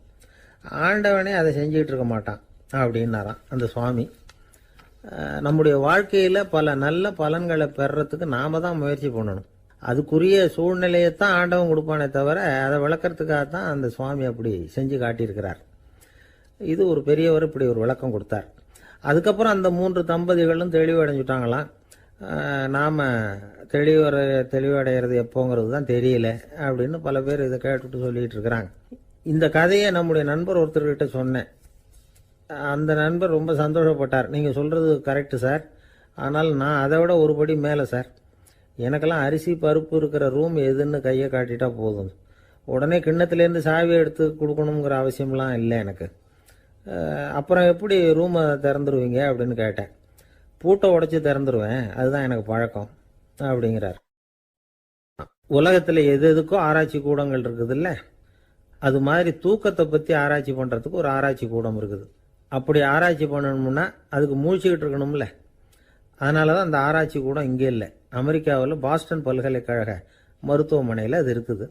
ஆண்டவனே அதை செஞ்சுக்கிட்டு இருக்க மாட்டான் அப்படின்னாராம் அந்த சுவாமி. நம்முடைய வாழ்க்கையில் பல நல்ல பலன்களை பெறறதுக்கு நாம் தான் முயற்சி பண்ணணும். அதுக்குரிய சூழ்நிலையைத்தான் ஆண்டவன் கொடுப்பானே தவிர அதை விளக்கறதுக்காக தான் அந்த சுவாமி அப்படி செஞ்சு காட்டியிருக்கிறார். இது ஒரு பெரியவர் இப்படி ஒரு விளக்கம் கொடுத்தார். அதுக்கப்புறம் அந்த 3 தம்பதிகளும் தெளிவடைஞ்சுட்டாங்களாம். நாம் தெளிவடைகிறது எப்போங்கிறது தான் தெரியல அப்படின்னு பல பேர் இதை கேட்டுட்டு சொல்லிட்டு இருக்கிறாங்க. இந்த கதையை நம்முடைய நண்பர் ஒருத்தர்கிட்ட சொன்னேன். அந்த நண்பர் ரொம்ப சந்தோஷப்பட்டார். நீங்கள் சொல்கிறது கரெக்டு சார், ஆனால் நான் அதை விட ஒரு படி மேலே சார். எனக்கெல்லாம் அரிசி பருப்பு இருக்கிற ரூம் எதுன்னு கையை காட்டிட்டா போதும், உடனே கிண்ணத்துலேருந்து சாவியை எடுத்து கொடுக்கணுங்கிற அவசியம்லாம் இல்லை எனக்கு. அப்புறம் எப்படி ரூமை திறந்துருவீங்க அப்படின்னு கேட்டேன். பூட்டை உடைச்சி திறந்துருவேன், அதுதான் எனக்கு பழக்கம் அப்படிங்கிறார். உலகத்தில் எது எதுக்கோ ஆராய்ச்சி கூடங்கள் இருக்குதுல்ல, அது மாதிரி தூக்கத்தை பற்றி ஆராய்ச்சி பண்ணுறதுக்கு ஒரு ஆராய்ச்சி கூடம் இருக்குது. அப்படி ஆராய்ச்சி பண்ணணும்னா அதுக்கு மூழ்கிக்கிட்டு இருக்கணும்ல. அதனால தான் அந்த ஆராய்ச்சி கூடம் இங்கே இல்லை, அமெரிக்காவில் பாஸ்டன் பல்கலைக்கழக மருத்துவமனையில் அது இருக்குது.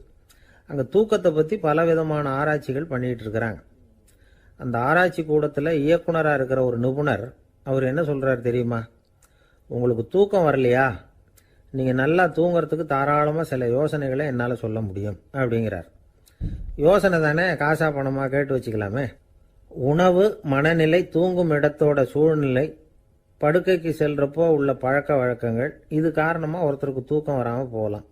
அங்கே தூக்கத்தை பற்றி பலவிதமான ஆராய்ச்சிகள் பண்ணிகிட்டு இருக்கிறாங்க. அந்த ஆராய்ச்சி கூடத்தில் இயக்குனராக இருக்கிற ஒரு நிபுணர், அவர் என்ன சொல்கிறார் தெரியுமா? உங்களுக்கு தூக்கம் வரலையா, நீங்கள் நல்லா தூங்குறதுக்கு தாராளமாக சில யோசனைகளை என்னால் சொல்ல முடியும் அப்படிங்கிறார். யோசனை தானே, காசா பணமாக கேட்டு வச்சுக்கலாமே. உணவு, மனநிலை, தூங்கும் இடத்தோட சூழ்நிலை, படுக்கைக்கு செல்றப்போ உள்ள பழக்க வழக்கங்கள், இது காரணமாக ஒருத்தருக்கு தூக்கம் வராமல் போகலாம்.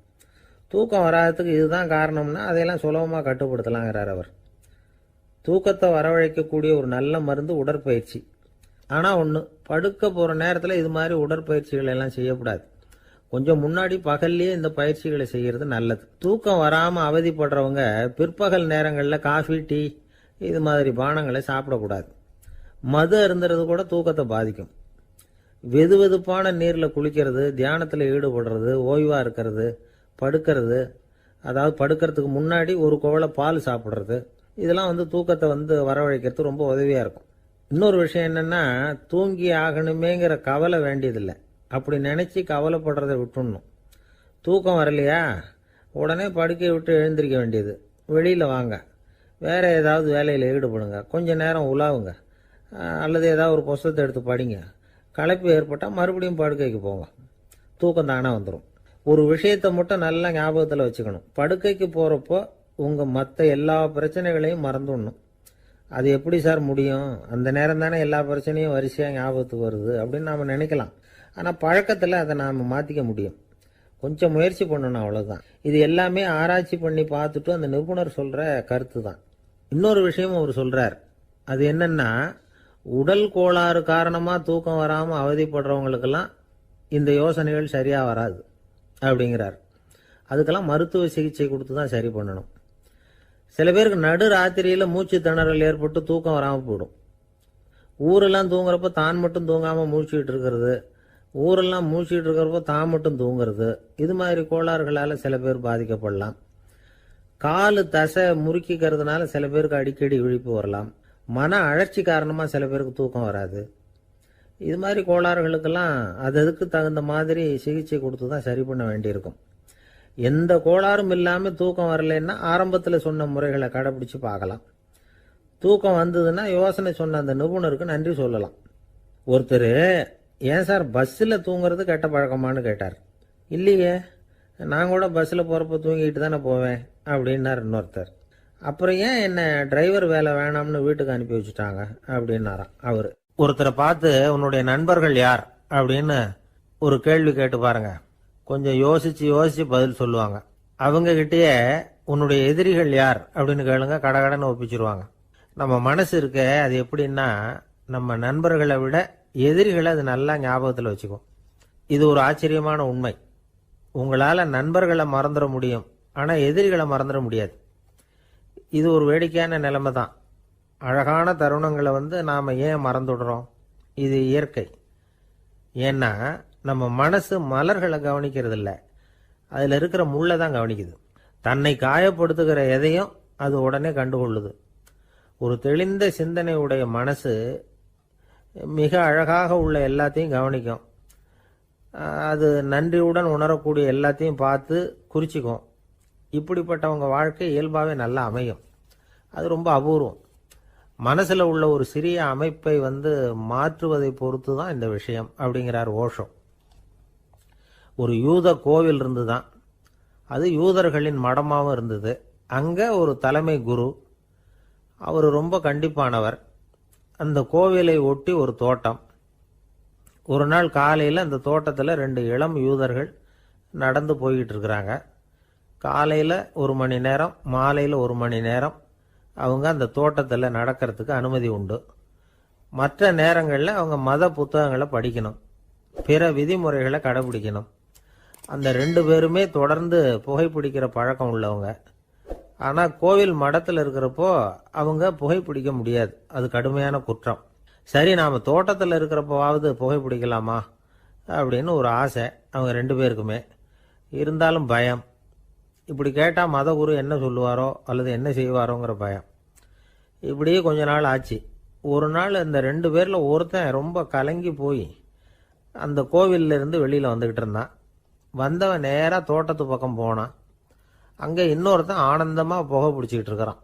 தூக்கம் வராததுக்கு இதுதான் காரணம்னா அதையெல்லாம் சுலபமாக கட்டுப்படுத்தலாங்கிறார் அவர். தூக்கத்தை வரவழைக்கக்கூடிய ஒரு நல்ல மருந்து உடற்பயிற்சி. ஆனால் ஒன்று, படுக்க போகிற நேரத்தில் இது மாதிரி உடற்பயிற்சிகள் எல்லாம் செய்யக்கூடாது. கொஞ்சம் முன்னாடி பகல்லையே இந்த பயிற்சிகளை செய்கிறது நல்லது. தூக்கம் வராமல் அவதிப்படுறவங்க பிற்பகல் நேரங்களில் காஃபி, டீ இது மாதிரி பானங்களை சாப்பிடக்கூடாது. மது அருந்துறது கூட தூக்கத்தை பாதிக்கும். வெது வெதுப்பான நீரில் குளிக்கிறது, தியானத்தில் ஈடுபடுறது, ஓய்வாக இருக்கிறது, படுக்கிறது, அதாவது படுக்கிறதுக்கு முன்னாடி ஒரு குவளை பால் சாப்பிட்றது, இதெல்லாம் தூக்கத்தை வரவழைக்கிறது ரொம்ப உதவியாக இருக்கும். இன்னொரு விஷயம் என்னென்னா, தூங்கி ஆகணுமேங்கிற கவலை வேண்டியதில்லை. அப்படி நினச்சி கவலைப்படுறதை விட்டுடணும். தூக்கம் வரலையா, உடனே படுக்கையை விட்டு எழுந்திருக்க வேண்டியது. வெளியில் வாங்க, வேறு ஏதாவது வேலையில் ஈடுபடுங்க, கொஞ்சம் நேரம் உலாவுங்க, அல்லது ஏதாவது ஒரு புஸ்தகத்தை எடுத்து படிங்க. களைப்பு ஏற்பட்டால் மறுபடியும் படுக்கைக்கு போங்க, தூக்கம் தானே வந்துடும். ஒரு விஷயத்தை மட்டும் நல்லா ஞாபகத்தில் வச்சுக்கணும். படுக்கைக்கு போகிறப்போ உங்கள் மற்ற எல்லா பிரச்சனைகளையும் மறந்துடணும். அது எப்படி சார் முடியும், அந்த நேரம் தானே எல்லா பிரச்சனையும் வரிசையாக ஞாபகத்துக்கு வருது அப்படின்னு நாம் நினைக்கலாம். ஆனால் பழக்கத்தில் அதை நாம் மாற்றிக்க முடியும். கொஞ்சம் முயற்சி பண்ணணும், அவ்வளோதான். இது எல்லாமே ஆராய்ச்சி பண்ணி பார்த்துட்டு அந்த நிபுணர் சொல்கிற கருத்து தான். இன்னொரு விஷயமும் அவர் சொல்கிறார். அது என்னென்னா, உடல் கோளாறு காரணமாக தூக்கம் வராமல் அவதிப்படுறவங்களுக்கெல்லாம் இந்த யோசனைகள் சரியாக வராது அப்படிங்கிறார். அதுக்கெல்லாம் மருத்துவ சிகிச்சை கொடுத்து தான் சரி பண்ணணும். சில பேருக்கு நடு ராத்திரியில் மூச்சு திணறல் ஏற்பட்டு தூக்கம் வராமல் போயிடும். ஊரெல்லாம் தூங்குறப்ப தான் மட்டும் தூங்காமல் மூழ்கிட்டு இருக்கிறது, ஊரெல்லாம் மூழ்கிட்டு இருக்கிறப்போ தான் மட்டும் தூங்குறது, இது மாதிரி கோளாறுகளால் சில பேர் பாதிக்கப்படலாம். காலு தசை முறுக்கிக்கிறதுனால சில பேருக்கு அடிக்கடி விழிப்பு வரலாம். மன அழற்சி காரணமாக சில பேருக்கு தூக்கம் வராது. இது மாதிரி கோளாறுகளுக்கெல்லாம் அதுக்கு தகுந்த மாதிரி சிகிச்சை கொடுத்து தான் சரி பண்ண வேண்டியிருக்கும். எந்த கோளாறும் இல்லாமல் தூக்கம் வரலைன்னா ஆரம்பத்தில் சொன்ன முறைகளை கடைப்பிடிச்சு பார்க்கலாம். தூக்கம் வந்ததுன்னா யோசனை சொன்ன அந்த நிபுணருக்கு நன்றி சொல்லலாம். ஒருத்தர், ஏன் சார் பஸ்ஸில் தூங்குறது கெட்ட பழக்கமானு கேட்டார். இல்லையே, நான் கூட பஸ்ஸில் போகிறப்ப தூங்கிட்டு தானே போவேன் அப்படின்னார் இன்னொருத்தர். அப்புறம் ஏன் என்ன டிரைவர் வேலை வேணாம்னு வீட்டுக்கு அனுப்பி வச்சுட்டாங்க அப்படின்னாராம் அவர். ஒருத்தரை பார்த்து உன்னுடைய நண்பர்கள் யார் அப்படின்னு ஒரு கேள்வி கேட்டு பாருங்க, கொஞ்சம் யோசிச்சு பதில் சொல்லுவாங்க. அவங்க கிட்டேயே உன்னுடைய எதிரிகள் யார் அப்படின்னு கேளுங்க, கடகடன்னு ஒப்பிச்சிருவாங்க. நம்ம மனசு இருக்க, அது எப்படின்னா, நம்ம நண்பர்களை விட எதிரிகளை அது நல்லா ஞாபகத்தில் வச்சுக்கும். இது ஒரு ஆச்சரியமான உண்மை. உங்களால் நண்பர்களை மறந்துட முடியும், ஆனால் எதிரிகளை மறந்துட முடியாது. இது ஒரு வேடிக்கையான நிலைமை தான். அழகான தருணங்களை நாம் ஏன் மறந்துடுறோம்? இது இயற்கை. ஏன்னா நம்ம மனசு மலர்களை கவனிக்கிறது இல்லை, அதில் இருக்கிற முள்ளை தான் கவனிக்குது. தன்னை காயப்படுத்துகிற எதையும் அது உடனே கண்டுகொள்ளுது. ஒரு தெளிந்த சிந்தனை உடைய மனசு மிக அழகாக உள்ள எல்லாத்தையும் கவனிக்கும். அது நன்றியுடன் உணரக்கூடிய எல்லாத்தையும் பார்த்து குறிச்சிக்கும். இப்படிப்பட்டவங்க வாழ்க்கை இயல்பாகவே நல்லா அமையும். அது ரொம்ப அபூர்வம். மனசில் உள்ள ஒரு சிறிய அமைப்பை மாற்றுவதை பொறுத்து தான் இந்த விஷயம் அப்படிங்கிறார் ஓஷோ. ஒரு யூத கோவில் இருந்து தான், அது யூதர்களின் மடமாகவும் இருந்தது. அங்கே ஒரு தலைமை குரு, அவர் ரொம்ப கண்டிப்பானவர். அந்த கோவிலை ஒட்டி ஒரு தோட்டம். ஒரு நாள் காலையில் அந்த தோட்டத்தில் 2 இளம் யூதர்கள் நடந்து போய்கிட்டு இருக்கிறாங்க. காலையில் 1 மணி நேரம், மாலையில் 1 மணி நேரம் அவங்க அந்த தோட்டத்தில் நடக்கிறதுக்கு அனுமதி உண்டு. மற்ற நேரங்களில் அவங்க மத புத்தகங்களை படிக்கணும், பிற விதிமுறைகளை கடைபிடிக்கணும். அந்த 2 பேருமே தொடர்ந்து புகைப்பிடிக்கிற பழக்கம் உள்ளவங்க. ஆனால் கோவில் மடத்தில் இருக்கிறப்போ அவங்க புகைப்பிடிக்க முடியாது, அது கடுமையான குற்றம். சரி, நாம் தோட்டத்தில் இருக்கிறப்போவாவது புகைப்பிடிக்கலாமா அப்படின்னு ஒரு ஆசை அவங்க 2 பேருக்குமே. இருந்தாலும் பயம். இப்படி கேட்டால் மதகுரு என்ன சொல்லுவாரோ அல்லது என்ன செய்வாரோங்கிற பயம். இப்படியே கொஞ்ச நாள் ஆச்சு. ஒரு நாள் இந்த 2 பேரில் ஒருத்தன் ரொம்ப கலங்கி போய் அந்த கோவிலிருந்து வெளியில் வந்துக்கிட்டு இருந்தான். வந்தவன் நேராக தோட்டத்து பக்கம் போனான். அங்கே இன்னொருத்தன் ஆனந்தமாக புகை பிடிச்சிக்கிட்டு இருக்கிறான்.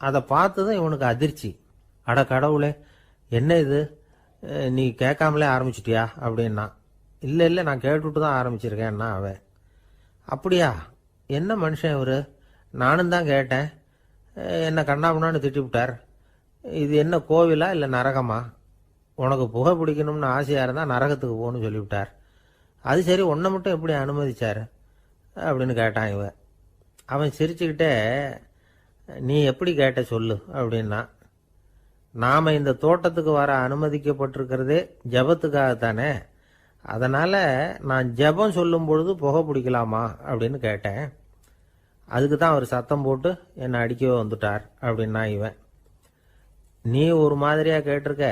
அதை பார்த்து தான் இவனுக்கு அதிர்ச்சி. அட கடவுளே, என்ன இது, நீ கேட்காமலே ஆரம்பிச்சிட்டியா அப்படின்னா. இல்லை இல்லை, நான் கேட்டுவிட்டு தான் ஆரம்பிச்சிருக்கேன்னா அவன். அப்படியா, என்ன மனுஷன் இவர், நானும் தான் கேட்டேன், என்ன கண்ணாபுண்ணான்னு திட்டிவிட்டார். இது என்ன கோவிலா இல்லை நரகமா? உனக்கு புகை பிடிக்கணும்னு ஆசையாக இருந்தால் நரகத்துக்கு போகணும்னு சொல்லிவிட்டார். அது சரி, உன்னை மட்டும் எப்படி அனுமதிச்சார் அப்படின்னு கேட்டான் இவன். அவன் சிரிச்சுக்கிட்டே, நீ எப்படி கேட்ட சொல்லு அப்படின்னா. நாம் இந்த தோட்டத்துக்கு வர அனுமதிக்கப்பட்டிருக்கிறதே ஜபத்துக்காகத்தானே, அதனால் நான் ஜபம் சொல்லும் பொழுது புகை பிடிக்கலாமா அப்படின்னு கேட்டேன். அதுக்கு தான் அவர் சத்தம் போட்டு என்னை அடிக்கவே வந்துட்டார் அப்படின்னா இவன். நீ ஒரு மாதிரியாக கேட்டிருக்க,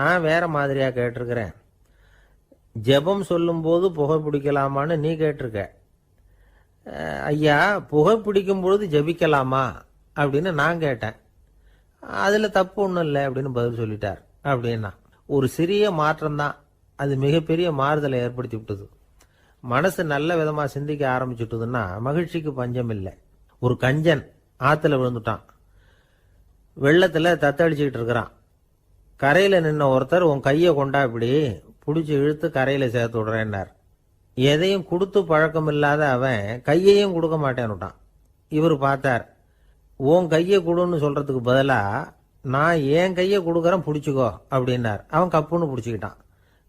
நான் வேற மாதிரியாக கேட்டிருக்கிறேன். ஜெபம் சொல்லும்போது புகை பிடிக்கலாமான்னு நீ கேட்டிருக்க. ஐயா, புகை பிடிக்கும் பொழுது ஜபிக்கலாமா அப்படின்னு நான் கேட்டேன். அதில் தப்பு ஒன்றும் இல்லை அப்படின்னு பதில் சொல்லிட்டார் அப்படின்னா. ஒரு சிறிய மாற்றம்தான் அது மிகப்பெரிய மாறுதலை ஏற்படுத்தி விட்டது. மனசு நல்ல விதமாக சிந்திக்க ஆரம்பிச்சுட்டுதுன்னா மகிழ்ச்சிக்கு பஞ்சம் இல்லை. ஒரு கஞ்சன் ஆற்றுல விழுந்துட்டான், வெள்ளத்தில் தத்தளிச்சுக்கிட்டு இருக்கிறான். கரையில் நின்ன ஒருத்தர், உன் கையை கொண்டா இப்படி பிடிச்சி இழுத்து கரையில் சேர்த்து விடுறேன்னார். எதையும் கொடுத்து பழக்கம் இல்லாத அவன் கையையும் கொடுக்க மாட்டேன்னுட்டான். இவர் பார்த்தார், உன் கையை கொடுன்னு சொல்றதுக்கு பதிலாக நான் என் கையை கொடுக்குறேன் பிடிச்சிக்கோ அப்படின்னார். அவன் கப்புன்னு பிடிச்சிக்கிட்டான்,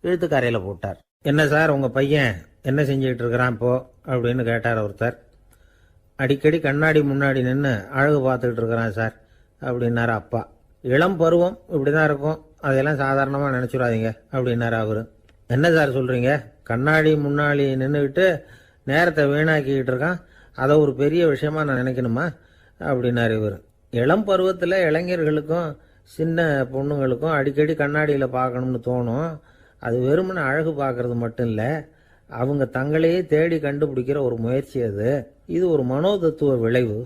இழுத்து கரையில் போட்டார். என்ன சார், உங்கள் பையன் என்ன செஞ்சுக்கிட்டு இருக்கிறான் இப்போ அப்படின்னு கேட்டார் ஒருத்தர். அடிக்கடி கண்ணாடி முன்னாடி நின்று அழகு பார்த்துக்கிட்டு இருக்கிறான் சார் அப்படின்னாரு அப்பா. இளம் பருவம் இப்படி தான் இருக்கும், அதையெல்லாம் சாதாரணமாக நினச்சிடாதீங்க அப்படின்னாரு அவர். என்ன சார் சொல்கிறீங்க, கண்ணாடி முன்னாடி நின்றுக்கிட்டு நேரத்தை வீணாக்கிக்கிட்டு இருக்கான், அதை ஒரு பெரிய விஷயமா நான் நினைக்கணுமா அப்படின்னாரு இவர். இளம் பருவத்தில் இளைஞர்களுக்கும் சின்ன பொண்ணுங்களுக்கும் அடிக்கடி கண்ணாடியில் பார்க்கணும்னு தோணும். அது வெறுமனே அழகு பார்க்கறது மட்டும் இல்லை, அவங்க தங்களையே தேடி கண்டுபிடிக்கிற ஒரு முயற்சி அது. இது ஒரு மனோதத்துவ விளைவு.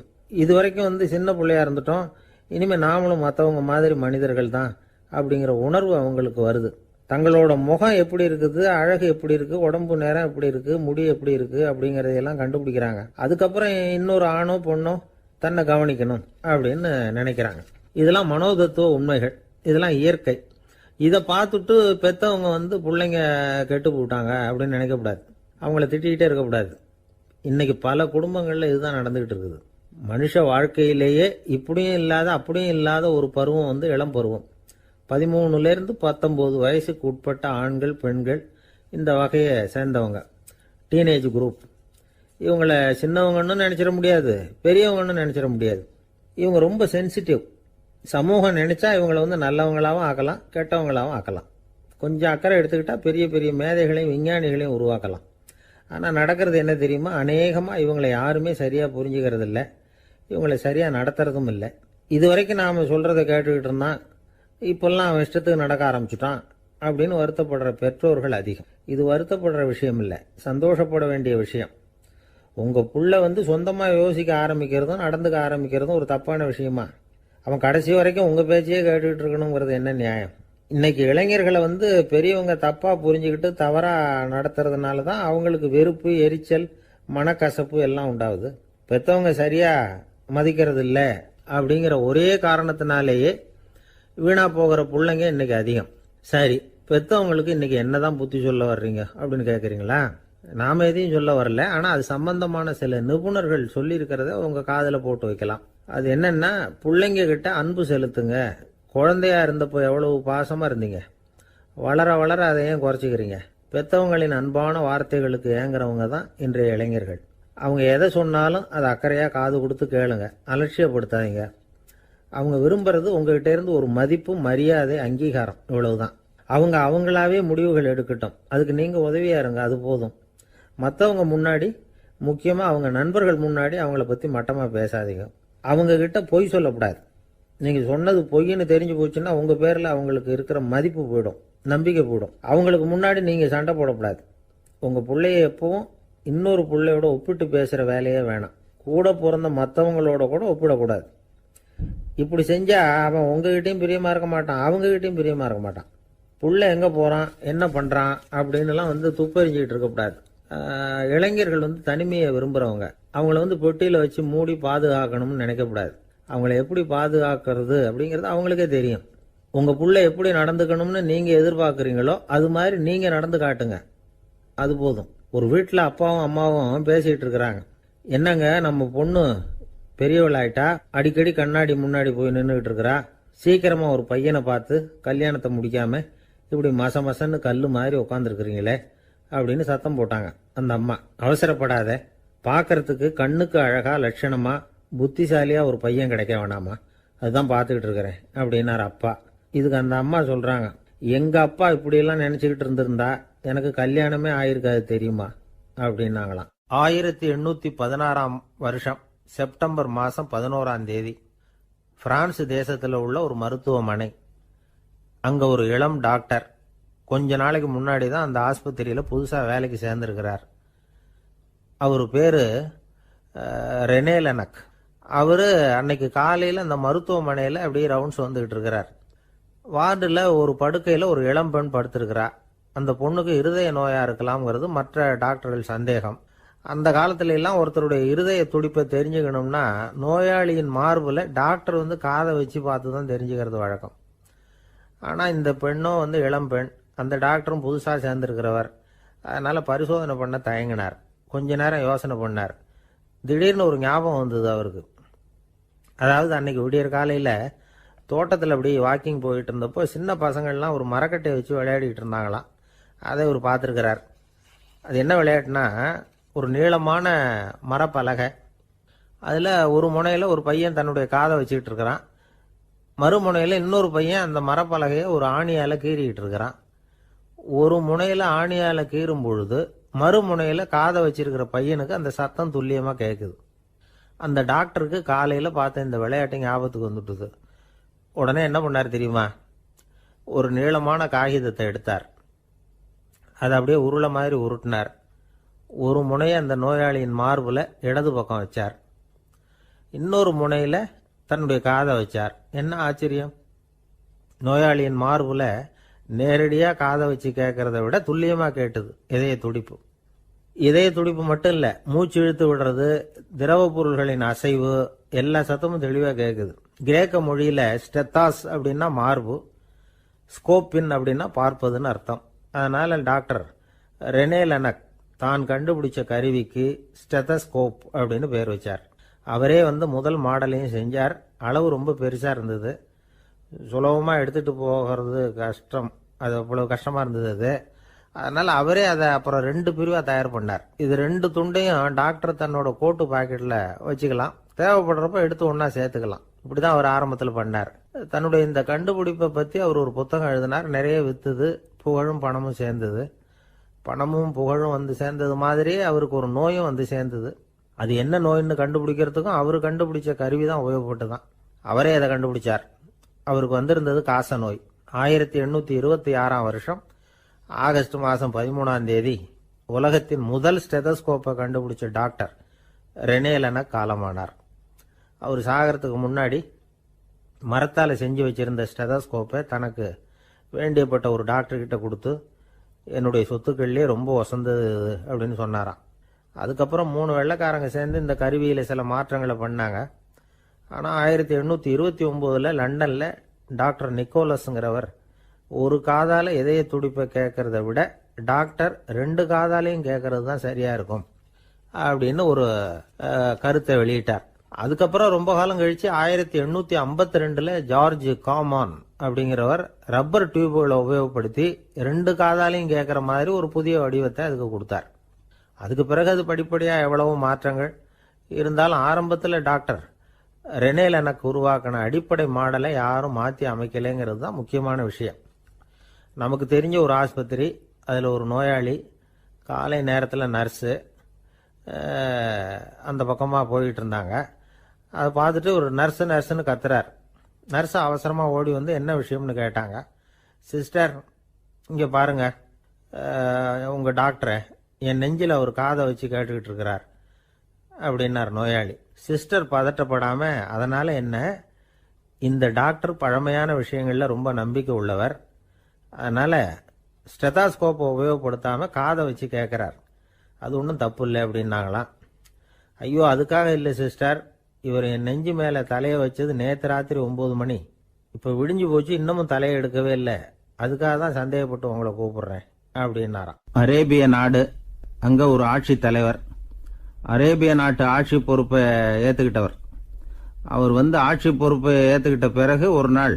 இது வரைக்கும் சின்ன பிள்ளையா இருந்துட்டோம், இனிமேல் நாமளும் மற்றவங்க மாதிரி மனிதர்கள் தான் அப்படிங்கிற உணர்வு அவங்களுக்கு வருது. தங்களோட முகம் எப்படி இருக்குது, அழகு எப்படி இருக்கு, உடம்பு நேரம் எப்படி இருக்கு, முடி எப்படி இருக்கு அப்படிங்கறதையெல்லாம் கண்டுபிடிக்கிறாங்க. அதுக்கப்புறம் இன்னொரு ஆணோ பொண்ணோ தன்னை கவனிக்கணும் அப்படின்னு நினைக்கிறாங்க. இதெல்லாம் மனோதத்துவ உண்மைகள், இதெல்லாம் இயற்கை. இதை பார்த்துட்டு பெற்றவங்க பிள்ளைங்க கெட்டு போட்டாங்க அப்படின்னு நினைக்கக்கூடாது, அவங்கள திட்டிக்கிட்டே இருக்கக்கூடாது. இன்னைக்கு பல குடும்பங்களில் இதுதான் நடந்துகிட்டு இருக்குது. மனுஷ வாழ்க்கையிலேயே இப்படியும் இல்லாத அப்படியும் இல்லாத ஒரு பருவம் இளம் பருவம். 13லேருந்து 19 வயசுக்கு உட்பட்ட ஆண்கள் பெண்கள் இந்த வகையை சேர்ந்தவங்க, டீனேஜ் குரூப். இவங்கள சின்னவங்கன்னு நினச்சிட முடியாது, பெரியவங்கன்னு நினச்சிட முடியாது. இவங்க ரொம்ப சென்சிட்டிவ். சமூகம் நினைச்சா இவங்களை நல்லவங்களாகவும் ஆக்கலாம், கெட்டவங்களாகவும் ஆக்கலாம். கொஞ்சம் அக்கறை எடுத்துக்கிட்டா பெரிய பெரிய மேதைகளையும் விஞ்ஞானிகளையும் உருவாக்கலாம். ஆனால் நடக்கிறது என்ன தெரியுமா, அநேகமாக இவங்களை யாருமே சரியாக புரிஞ்சுக்கிறது இல்லை, இவங்களை சரியாக நடத்துறதும் இல்லை. இது வரைக்கும் நாம் சொல்கிறத கேட்டுக்கிட்டு இருந்தான், இப்பெல்லாம் அவன் இஷ்டத்துக்கு நடக்க ஆரம்பிச்சுட்டான் அப்படின்னு வருத்தப்படுற பெற்றோர்கள் அதிகம். இது வருத்தப்படுற விஷயம் இல்லை, சந்தோஷப்பட வேண்டிய விஷயம். உங்கள் புள்ள சொந்தமாக யோசிக்க ஆரம்பிக்கிறதும் நடந்துக்க ஆரம்பிக்கிறதும் ஒரு தப்பான விஷயமா? அவன் கடைசி வரைக்கும் உங்கள் பேச்சையே கேட்டுக்கிட்டு இருக்கணுங்கிறது என்ன நியாயம்? இன்னைக்கு இளைஞர்களை பெரியவங்க தப்பாக புரிஞ்சுக்கிட்டு தவறாக நடத்துறதுனால தான் அவங்களுக்கு வெறுப்பு, எரிச்சல், மனக்கசப்பு எல்லாம் உண்டாகுது. பெற்றவங்க சரியாக மதிக்கிறது இல்லை அப்படிங்கிற ஒரே காரணத்தினாலேயே வீணா போகிற பிள்ளைங்க இன்னைக்கு அதிகம். சரி, பெற்றவங்களுக்கு இன்னைக்கு என்னதான் புத்தி சொல்ல வர்றீங்க அப்படின்னு கேட்குறீங்களா? நாம எதையும் சொல்ல வரல, ஆனால் அது சம்பந்தமான சில நிபுணர்கள் சொல்லியிருக்கிறத உங்கள் காதில் போட்டு வைக்கலாம். அது என்னன்னா, பிள்ளைங்க கிட்ட அன்பு செலுத்துங்க. குழந்தையா இருந்தப்போ எவ்வளவு பாசமாக இருந்தீங்க, வளர வளர அதை ஏன் குறைச்சிக்கிறீங்க? பெற்றவங்களின் அன்பான வார்த்தைகளுக்கு ஏங்குறவங்க தான் இன்றைய இளைஞர்கள். அவங்க எதை சொன்னாலும் அதை அக்கறையாக காது கொடுத்து கேளுங்க, அலட்சியப்படுத்தாதீங்க. அவங்க விரும்புறது உங்ககிட்ட இருந்து ஒரு மதிப்பு, மரியாதை, அங்கீகாரம், இவ்வளவுதான். அவங்க அவங்களாவே முடிவுகள் எடுக்கட்டும், அதுக்கு நீங்கள் உதவியா இருங்க, அது போதும். மற்றவங்க முன்னாடி, முக்கியமாக அவங்க நண்பர்கள் முன்னாடி அவங்கள பற்றி மட்டமாக பேசாதீங்க. அவங்க கிட்ட பொய் சொல்லக்கூடாது. நீங்கள் சொன்னது பொய்ன்னு தெரிஞ்சு போச்சுன்னா உங்கள் பேரில் அவங்களுக்கு இருக்கிற மதிப்பு போயிடும், நம்பிக்கை போயிடும். அவங்களுக்கு முன்னாடி நீங்கள் சண்டை போடக்கூடாது. உங்கள் பிள்ளைய எப்பவும் இன்னொரு பிள்ளையோட ஒப்பிட்டு பேசுகிற வேலையே வேணாம். கூட பிறந்த மற்றவங்களோட கூட ஒப்பிடக்கூடாது. இப்படி செஞ்சால் அவன் உங்ககிட்டையும் பிரியமாக இருக்க மாட்டான், அவங்ககிட்டையும் பிரியமாக இருக்க மாட்டான். புள்ள எங்கே போகிறான், என்ன பண்ணுறான் அப்படின்னுலாம் துப்பறிஞ்சிக்கிட்டு இருக்கக்கூடாது. இளைஞர்கள் தனிமையை விரும்புகிறவங்க. அவங்கள பெட்டியில் வச்சு மூடி பாதுகாக்கணும்னு நினைக்கக்கூடாது. அவங்கள எப்படி பாதுகாக்கிறது அப்படிங்கிறது அவங்களுக்கே தெரியும். உங்கள் புள்ள எப்படி நடந்துக்கணும்னு நீங்கள் எதிர்பார்க்குறீங்களோ அது மாதிரி நீங்கள் நடந்து காட்டுங்க, அது போதும். ஒரு வீட்டில் அப்பாவும் அம்மாவும் பேசிகிட்டு இருக்கிறாங்க. என்னங்க, நம்ம பொண்ணு பெரியவளாயிட்டா, அடிக்கடி கண்ணாடி முன்னாடி போய் நின்றுக்கிட்டு இருக்கிறா, சீக்கிரமாக ஒரு பையனை பார்த்து கல்யாணத்தை முடிக்காமல் இப்படி மசன்னு கல் மாதிரி உட்காந்துருக்குறீங்களே அப்படின்னு சத்தம் போட்டாங்க. அந்த அம்மா, அவசரப்படாத, பார்க்கறதுக்கு கண்ணுக்கு அழகா லட்சணமா புத்திசாலியா ஒரு பையன் கிடைக்க வேணாமா, அதுதான் பார்த்துக்கிட்டு இருக்கிறேன் அப்படின்னாரு அப்பா. இதுக்கு அந்த அம்மா சொல்றாங்க, எங்க அப்பா இப்படியெல்லாம் நினைச்சுக்கிட்டு இருந்திருந்தா எனக்கு கல்யாணமே ஆயிருக்காது தெரியுமா அப்படின்னாங்களாம். 1816 வருஷம் செப்டம்பர் மாதம் 11ஆம் தேதி பிரான்ஸ் தேசத்தில் உள்ள ஒரு மருத்துவமனை. அங்கே ஒரு இளம் டாக்டர் கொஞ்ச நாளைக்கு முன்னாடி தான் அந்த ஆஸ்பத்திரியில் புதுசாக வேலைக்கு சேர்ந்துருக்கிறார். அவர் பேர் ரெனே லெனக். அவர் அன்னைக்கு காலையில் அந்த மருத்துவமனையில் அப்படியே ரவுண்ட்ஸ் வந்துக்கிட்டு இருக்கிறார். வார்டில் ஒரு படுக்கையில் ஒரு இளம் பெண் படுத்திருக்கிறா. அந்த பொண்ணுக்கு இருதய நோயாக இருக்கலாம்ங்கிறது மற்ற டாக்டர்கள் சந்தேகம். அந்த காலத்துல எல்லாம் ஒருத்தருடைய இருதய துடிப்பை தெரிஞ்சுக்கணும்னா நோயாளியின் மார்பில் டாக்டர் காதை வச்சு பார்த்து தான் தெரிஞ்சுக்கிறது வழக்கம். ஆனால் இந்த பெண்ணும் இளம் பெண், அந்த டாக்டரும் புதுசாக சேர்ந்துருக்கிறவர். அதனால் பரிசோதனை பண்ண தயங்கினார். கொஞ்ச நேரம் யோசனை பண்ணார். திடீர்னு ஒரு ஞாபகம் வந்தது அவருக்கு. அதாவது அன்னைக்கு விடியற் காலையில் தோட்டத்தில் அப்படி வாக்கிங் போயிட்டு இருந்தப்போ சின்ன பசங்கள்லாம் ஒரு மரக்கட்டையை வச்சு விளையாடிட்டு இருந்தாங்களாம். அதை இவர் பார்த்துருக்கிறார். அது என்ன விளையாட்டுனா, ஒரு நீளமான மரப்பலகை, அதில் ஒரு முனையில் ஒரு பையன் தன்னுடைய காதை வச்சுக்கிட்டு இருக்கிறான், மறுமுனையில் இன்னொரு பையன் அந்த மரப்பலகையை ஒரு ஆணியால் கீறிக்கிட்டு இருக்கிறான். ஒரு முனையில் ஆணியால் கீறும் பொழுது மறுமுனையில் காதை வச்சிருக்கிற பையனுக்கு அந்த சத்தம் துல்லியமாக கேட்குது. அந்த டாக்டருக்கு காலையில் பார்த்த இந்த விளையாட்டு ஞாபகத்துக்கு வந்துட்டுது. உடனே என்ன பண்ணார் தெரியுமா? ஒரு நீளமான காகிதத்தை எடுத்தார். அதை அப்படியே உருளை மாதிரி உருட்டினார். ஒரு முனையை அந்த நோயாளியின் மார்பில் இடது பக்கம் வச்சார், இன்னொரு முனையில் தன்னுடைய காதை வச்சார். என்ன ஆச்சரியம்! நோயாளியின் மார்பில் நேரடியாக காதை வச்சு கேட்கறத விட துல்லியமாக கேட்டுது இதய துடிப்பு. இதய துடிப்பு மட்டும் இல்லை, மூச்சு இழுத்து விடுறது, திரவ பொருள்களின் அசைவு, எல்லா சத்தமும் தெளிவாக கேட்குது. கிரேக்க மொழியில் ஸ்டெத்தாஸ் அப்படின்னா மார்பு, ஸ்கோப்பின் அப்படின்னா பார்ப்பதுன்னு அர்த்தம். அதனால டாக்டர் ரெனே லெனக் தான் கண்டுபிடிச்ச கருவிக்கு ஸ்டெத்தஸ்கோப் அப்படின்னு பேர் வச்சார். அவரே முதல் மாடலையும் செஞ்சார். அளவு ரொம்ப பெருசாக இருந்தது, சுலபமாக எடுத்துகிட்டு போகிறது கஷ்டம், அது அவ்வளவு கஷ்டமாக இருந்தது அது. அதனால் அவரே அதை அப்புறம் 2 பிரிவாக தயார் பண்ணார். இது 2 துண்டையும் டாக்டர் தன்னோட கோட்டு பாக்கெட்டில் வச்சுக்கலாம், தேவைப்படுறப்ப எடுத்து ஒன்றா சேர்த்துக்கலாம். இப்படி தான் அவர் ஆரம்பத்தில் பண்ணார். தன்னுடைய இந்த கண்டுபிடிப்பை பற்றி அவர் ஒரு புத்தகம் எழுதினார். நிறைய விற்றுது, புகழும் பணமும் சேர்ந்தது. பணமும் புகழும் சேர்ந்தது மாதிரியே அவருக்கு ஒரு நோயும் சேர்ந்தது. அது என்ன நோயின்னு கண்டுபிடிக்கிறதுக்கும் அவர் கண்டுபிடிச்ச கருவி தான் உபயோகப்பட்டு தான். அவரே அதை கண்டுபிடிச்சார். அவருக்கு வந்திருந்தது காச நோய். 1826 வருஷம் ஆகஸ்ட் மாதம் 13ஆம் தேதி உலகத்தின் முதல் ஸ்டெதஸ்கோப்பை கண்டுபிடிச்ச டாக்டர் ரெனே லெனக் காலமானார். அவர் சாகிறதுக்கு முன்னாடி மரத்தால் செஞ்சு வச்சிருந்த ஸ்டெதஸ்கோப்பை தனக்கு வேண்டியப்பட்ட ஒரு டாக்டர்கிட்ட கொடுத்து, என்னுடைய சொத்துக்கள்லேயே ரொம்ப வசந்தது அப்படின்னு சொன்னாராம். அதுக்கப்புறம் 3 வெள்ளைக்காரங்க சேர்ந்து இந்த கருவியில் சில மாற்றங்களை பண்ணாங்க. ஆனால் 1829 லண்டனில் டாக்டர் நிக்கோலஸுங்கிறவர் ஒரு காதால் இதய துடிப்பை கேட்கறத விட டாக்டர் 2 காதாலையும் கேட்கறது தான் சரியா இருக்கும் அப்படின்னு ஒரு கருத்தை வெளியிட்டார். அதுக்கப்புறம் ரொம்ப காலம் கழிச்சு 1852 ஜார்ஜ் காமான் அப்படிங்கிறவர் ரப்பர் டியூப்களை உபயோகப்படுத்தி 2 காதாலையும் கேட்குற மாதிரி ஒரு புதிய வடிவத்தை அதுக்கு கொடுத்தார். அதுக்கு பிறகு அது படிப்படியாக எவ்வளவோ மாற்றங்கள் இருந்தாலும் ஆரம்பத்தில் டாக்டர் ரெனே லெனக் உருவாக்கின அடிப்படை மாடலை யாரும் மாற்றி அமைக்கலைங்கிறது தான் முக்கியமான விஷயம். நமக்கு தெரிஞ்ச ஒரு ஆஸ்பத்திரி, அதில் ஒரு நோயாளி, காலை நேரத்தில் நர்ஸு அந்த பக்கமாக போயிட்டு இருந்தாங்க. அதை பார்த்துட்டு ஒரு நர்ஸுன்னு கத்துறார். நர்ஸு அவசரமாக ஓடி வந்து என்ன விஷயம்னு கேட்டாங்க. சிஸ்டர், இங்கே பாருங்க, உங்கள் டாக்டரை என் நெஞ்சில் ஒரு காதை வச்சு கேட்டுக்கிட்டு இருக்கிறார் அப்படின்னார் நோயாளி. சிஸ்டர் பதட்டப்படாமல், அதனால் என்ன, இந்த டாக்டர் பழமையான விஷயங்களில் ரொம்ப நம்பிக்கை உள்ளவர், அதனால் ஸ்டெதாஸ்கோப்பை உபயோகப்படுத்தாமல் காதை வச்சு கேட்குறார், அது ஒன்றும் தப்பு இல்லை அப்படின்னாங்களாம். ஐயோ, அதுக்காக இல்லை சிஸ்டர், இவர் என் நெஞ்சு மேலே தலையை வச்சது நேற்று ராத்திரி 9 மணி, இப்போ விடிஞ்சு போச்சு, இன்னமும் தலையை எடுக்கவே இல்லை, அதுக்காக தான் சந்தேகப்பட்டு உங்களை கூப்பிடுறேன் அப்படின்னாராம். அரேபிய நாடு, அங்கே ஒரு ஆட்சி தலைவர், அரேபிய நாட்டு ஆட்சி பொறுப்பை ஏற்றுக்கிட்டவர். அவர் ஆட்சி பொறுப்பை ஏற்றுக்கிட்ட பிறகு ஒரு நாள்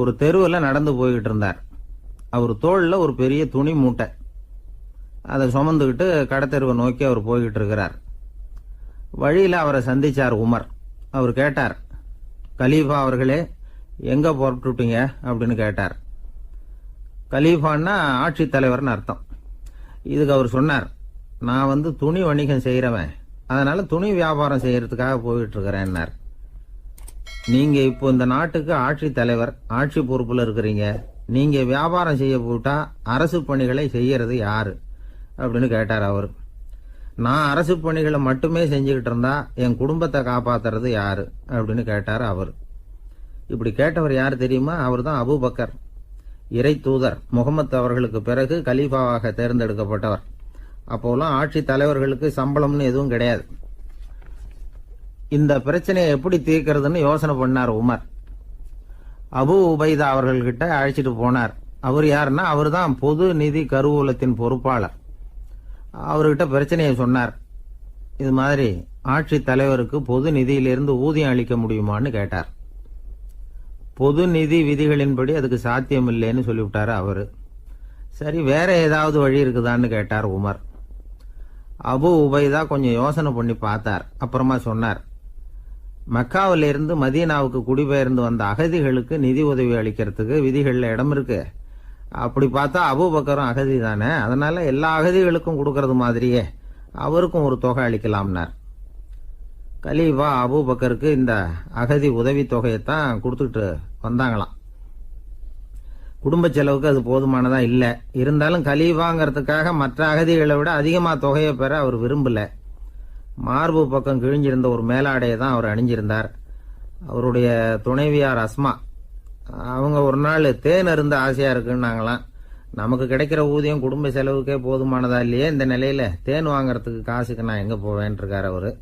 ஒரு தெருவில் நடந்து போய்கிட்டு இருந்தார். அவர் தோளில் ஒரு பெரிய துணி மூட்டை, அதை சுமந்துக்கிட்டு கடத்தெருவை நோக்கி அவர் போய்கிட்டு இருக்கிறார். வழியில் அவரை சந்திச்சார் உமர். அவர் கேட்டார், கலீஃபா அவர்களே, எங்கே புறப்பட்டுட்டீங்க அப்படின்னு கேட்டார். கலீஃபான்னா ஆட்சி தலைவர்னு அர்த்தம். இதுக்கு அவர் சொன்னார், நான் துணி வணிகம் செய்கிறவன், அதனால துணி வியாபாரம் செய்யறதுக்காக போயிட்டு இருக்கிறேன்னார். நீங்க இப்போ இந்த நாட்டுக்கு ஆட்சி தலைவர், ஆட்சி பொறுப்புல இருக்கிறீங்க, நீங்க வியாபாரம் செய்ய போட்டா அரசு பணிகளை செய்யறது யாரு அப்படின்னு கேட்டார் அவர். நான் அரசு பணிகளை மட்டுமே செஞ்சுக்கிட்டு இருந்தா என் குடும்பத்தை காப்பாத்துறது யாரு அப்படின்னு கேட்டார் அவர். இப்படி கேட்டவர் யார் தெரியுமா? அவர் தான் அபூபக்கர், இறை தூதர் முகமது அவர்களுக்கு பிறகு கலீஃபாவாக தேர்ந்தெடுக்கப்பட்டவர். அப்போலாம் ஆட்சி தலைவர்களுக்கு சம்பளம்னு எதுவும் கிடையாது. இந்த பிரச்சனையை எப்படி தீர்க்கிறதுன்னு யோசனை பண்ணார் உமர். அபு உபைதா அவர்கள்கிட்ட அழைச்சிட்டு போனார். அவர் யாருன்னா, அவர் தான் பொது நிதி கருவூலத்தின் பொறுப்பாளர். அவர்கிட்ட பிரச்சனையை சொன்னார். இது மாதிரி ஆட்சி தலைவருக்கு பொது நிதியிலிருந்து ஊதியம் அளிக்க முடியுமான்னு கேட்டார். பொது நிதி விதிகளின்படி அதுக்கு சாத்தியம் இல்லைன்னு சொல்லிவிட்டாரு அவரு. சரி, வேற ஏதாவது வழி இருக்குதான்னு கேட்டார் உமர். அபு உபைதா கொஞ்சம் யோசனை பண்ணி பார்த்தார். அப்புறமா சொன்னார், மக்காவிலிருந்து மதீனாவுக்கு குடிபெயர்ந்து வந்த அகதிகளுக்கு நிதி உதவி அளிக்கிறதுக்கு விதிகளில் இடம் இருக்கு. அப்படி பார்த்தா அபூபக்கரும் அகதி தானே, அதனால எல்லா அகதிகளுக்கும் கொடுக்கறது மாதிரியே அவருக்கும் ஒரு தொகை அளிக்கலாம்னார். கலீஃபா அபூபக்கருக்கு இந்த அகதி உதவி தொகையைத்தான் கொடுத்துட்டு வந்தாங்களாம். குடும்ப செலவுக்கு அது போதுமானதா இல்லை. இருந்தாலும் கலீஃபாங்கிறதுக்காக மற்ற அகதிகளை விட அதிகமாக தொகையை பெற அவர் விரும்பல. மார்பு பக்கம் கிழிஞ்சிருந்த ஒரு மேலாடையை தான் அவர் அணிஞ்சிருந்தார். அவருடைய துணைவியார் அஸ்மா, அவங்க ஒரு நாள் தேன் அருந்த ஆசையா இருக்குன்னாங்களாம். நமக்கு கிடைக்கிற ஊதியம் குடும்ப செலவுக்கே போதுமானதா இல்லையே, இந்த நிலையில தேன் வாங்கறதுக்கு காசுக்கு நான் எங்க போவேன் இருக்காரு அவரு.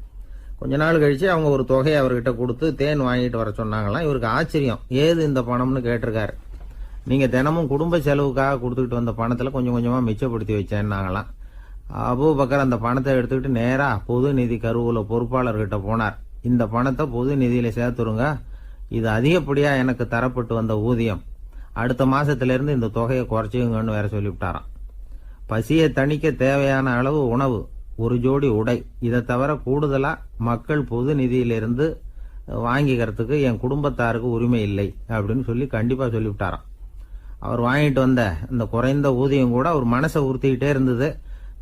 கொஞ்ச நாள் கழிச்சு அவங்க ஒரு தொகையை அவர்கிட்ட கொடுத்து தேன் வாங்கிட்டு வர சொன்னாங்களாம். இவருக்கு ஆச்சரியம், ஏது இந்த பணம்னு கேட்டிருக்காரு. நீங்க தினமும் குடும்ப செலவுக்காக கொடுத்துக்கிட்டு வந்த பணத்துல கொஞ்சம் கொஞ்சமா மிச்சப்படுத்தி வச்சேன்னாங்களாம். அபூபக்கர் அந்த பணத்தை எடுத்துக்கிட்டு நேரா பொது நிதி கருவூல பொறுப்பாளர்கிட்ட போனார். இந்த பணத்தை பொது நிதியில சேர்த்துருங்க, இது அதிகப்படியா எனக்கு தரப்பட்டு வந்த ஊதியம், அடுத்த மாசத்துல இருந்து இந்த தொகையை குறைச்சிங்கன்னு வேற சொல்லிவிட்டாராம். பசியை தணிக்க தேவையான அளவு உணவு, ஒரு ஜோடி உடை, இதை தவிர கூடுதலா மக்கள் பொது நிதியிலிருந்து வாங்கிக்கிறதுக்கு என் குடும்பத்தாருக்கு உரிமை இல்லை அப்படின்னு சொல்லி கண்டிப்பா சொல்லிவிட்டாராம். அவர் வாங்கிட்டு வந்த இந்த குறைந்த ஊதியம் கூட அவர் மனசை உறுத்திக்கிட்டே இருந்தது.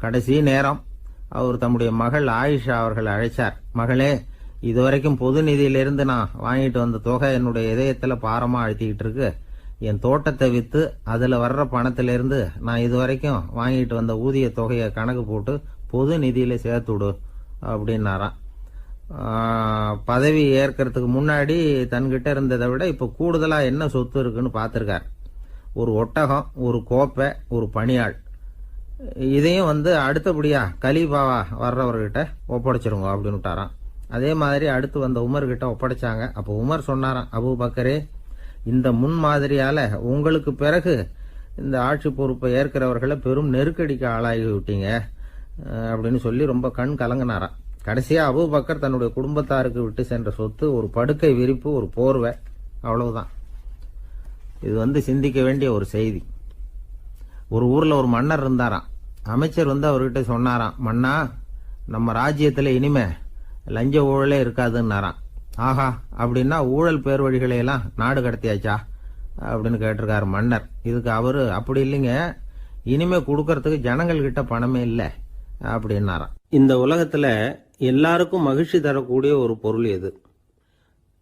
கடைசி நேரம் அவர் தம்முடைய மகள் ஆயிஷா அவர்களை அழைச்சார். மகளே, இதுவரைக்கும் பொது நிதியிலிருந்து நான் வாங்கிட்டு வந்த தொகை என்னுடைய இதயத்துல பாரமா அழுத்திக்கிட்டு இருக்கு, என் தோட்டத்தை விற்று அதில் வர்ற பணத்திலிருந்து நான் இது வரைக்கும் வாங்கிட்டு வந்த ஊதிய தொகையை கணக்கு போட்டு பொது நிதியில் சேர்த்து விடு அப்படின்னாராம். பதவி ஏற்கிறதுக்கு முன்னாடி தன்கிட்ட இருந்ததை விட இப்போ கூடுதலாக என்ன சொத்து இருக்குன்னு பார்த்துருக்கார். ஒரு ஒட்டகம், ஒரு கோப்பை, ஒரு பணியாள். இதையும் அடுத்தபடியா கலீஃபாவா வர்றவர்கிட்ட ஒப்படைச்சிருங்க அப்படின்னு விட்டாராம். அதே மாதிரி அடுத்து வந்த உமர்கிட்ட ஒப்படைச்சாங்க. அப்போ உமர் சொன்னாராம், அபூபக்கரே, இந்த முன்மாதிரியால உங்களுக்கு பிறகு இந்த ஆட்சி பொறுப்பை ஏற்கிறவர்களை பெரும் நெருக்கடிக்கு ஆளாகி விட்டீங்க அப்படின்னு சொல்லி ரொம்ப கண் கலங்கினாராம். கடைசியா அபூபக்கர் தன்னுடைய குடும்பத்தாருக்கு விட்டு சென்ற சொத்து ஒரு படுக்கை விரிப்பு, ஒரு போர்வை, அவ்வளவுதான். இது சிந்திக்க வேண்டிய ஒரு செய்தி. ஒரு ஊர்ல ஒரு மன்னர் இருந்தாராம். அமைச்சர் அவர்கிட்ட சொன்னாராம், மன்னா, நம்ம ராஜ்யத்துல இனிமே லஞ்ச ஊழலே இருக்காதுன்னாராம். ஆஹா, அப்படின்னா ஊழல் பேர் வழிகளை எல்லாம் நாடு கடத்தியாச்சா அப்படின்னு கேட்டிருக்காரு மன்னர். இதுக்கு அவரு, அப்படி இல்லைங்க, இனிமே கொடுக்கறதுக்கு ஜனங்கள் கிட்ட பணமே இல்லை அப்படின்னாராம். இந்த உலகத்துல எல்லாருக்கும் மகிழ்ச்சி தரக்கூடிய ஒரு பொருள் எது?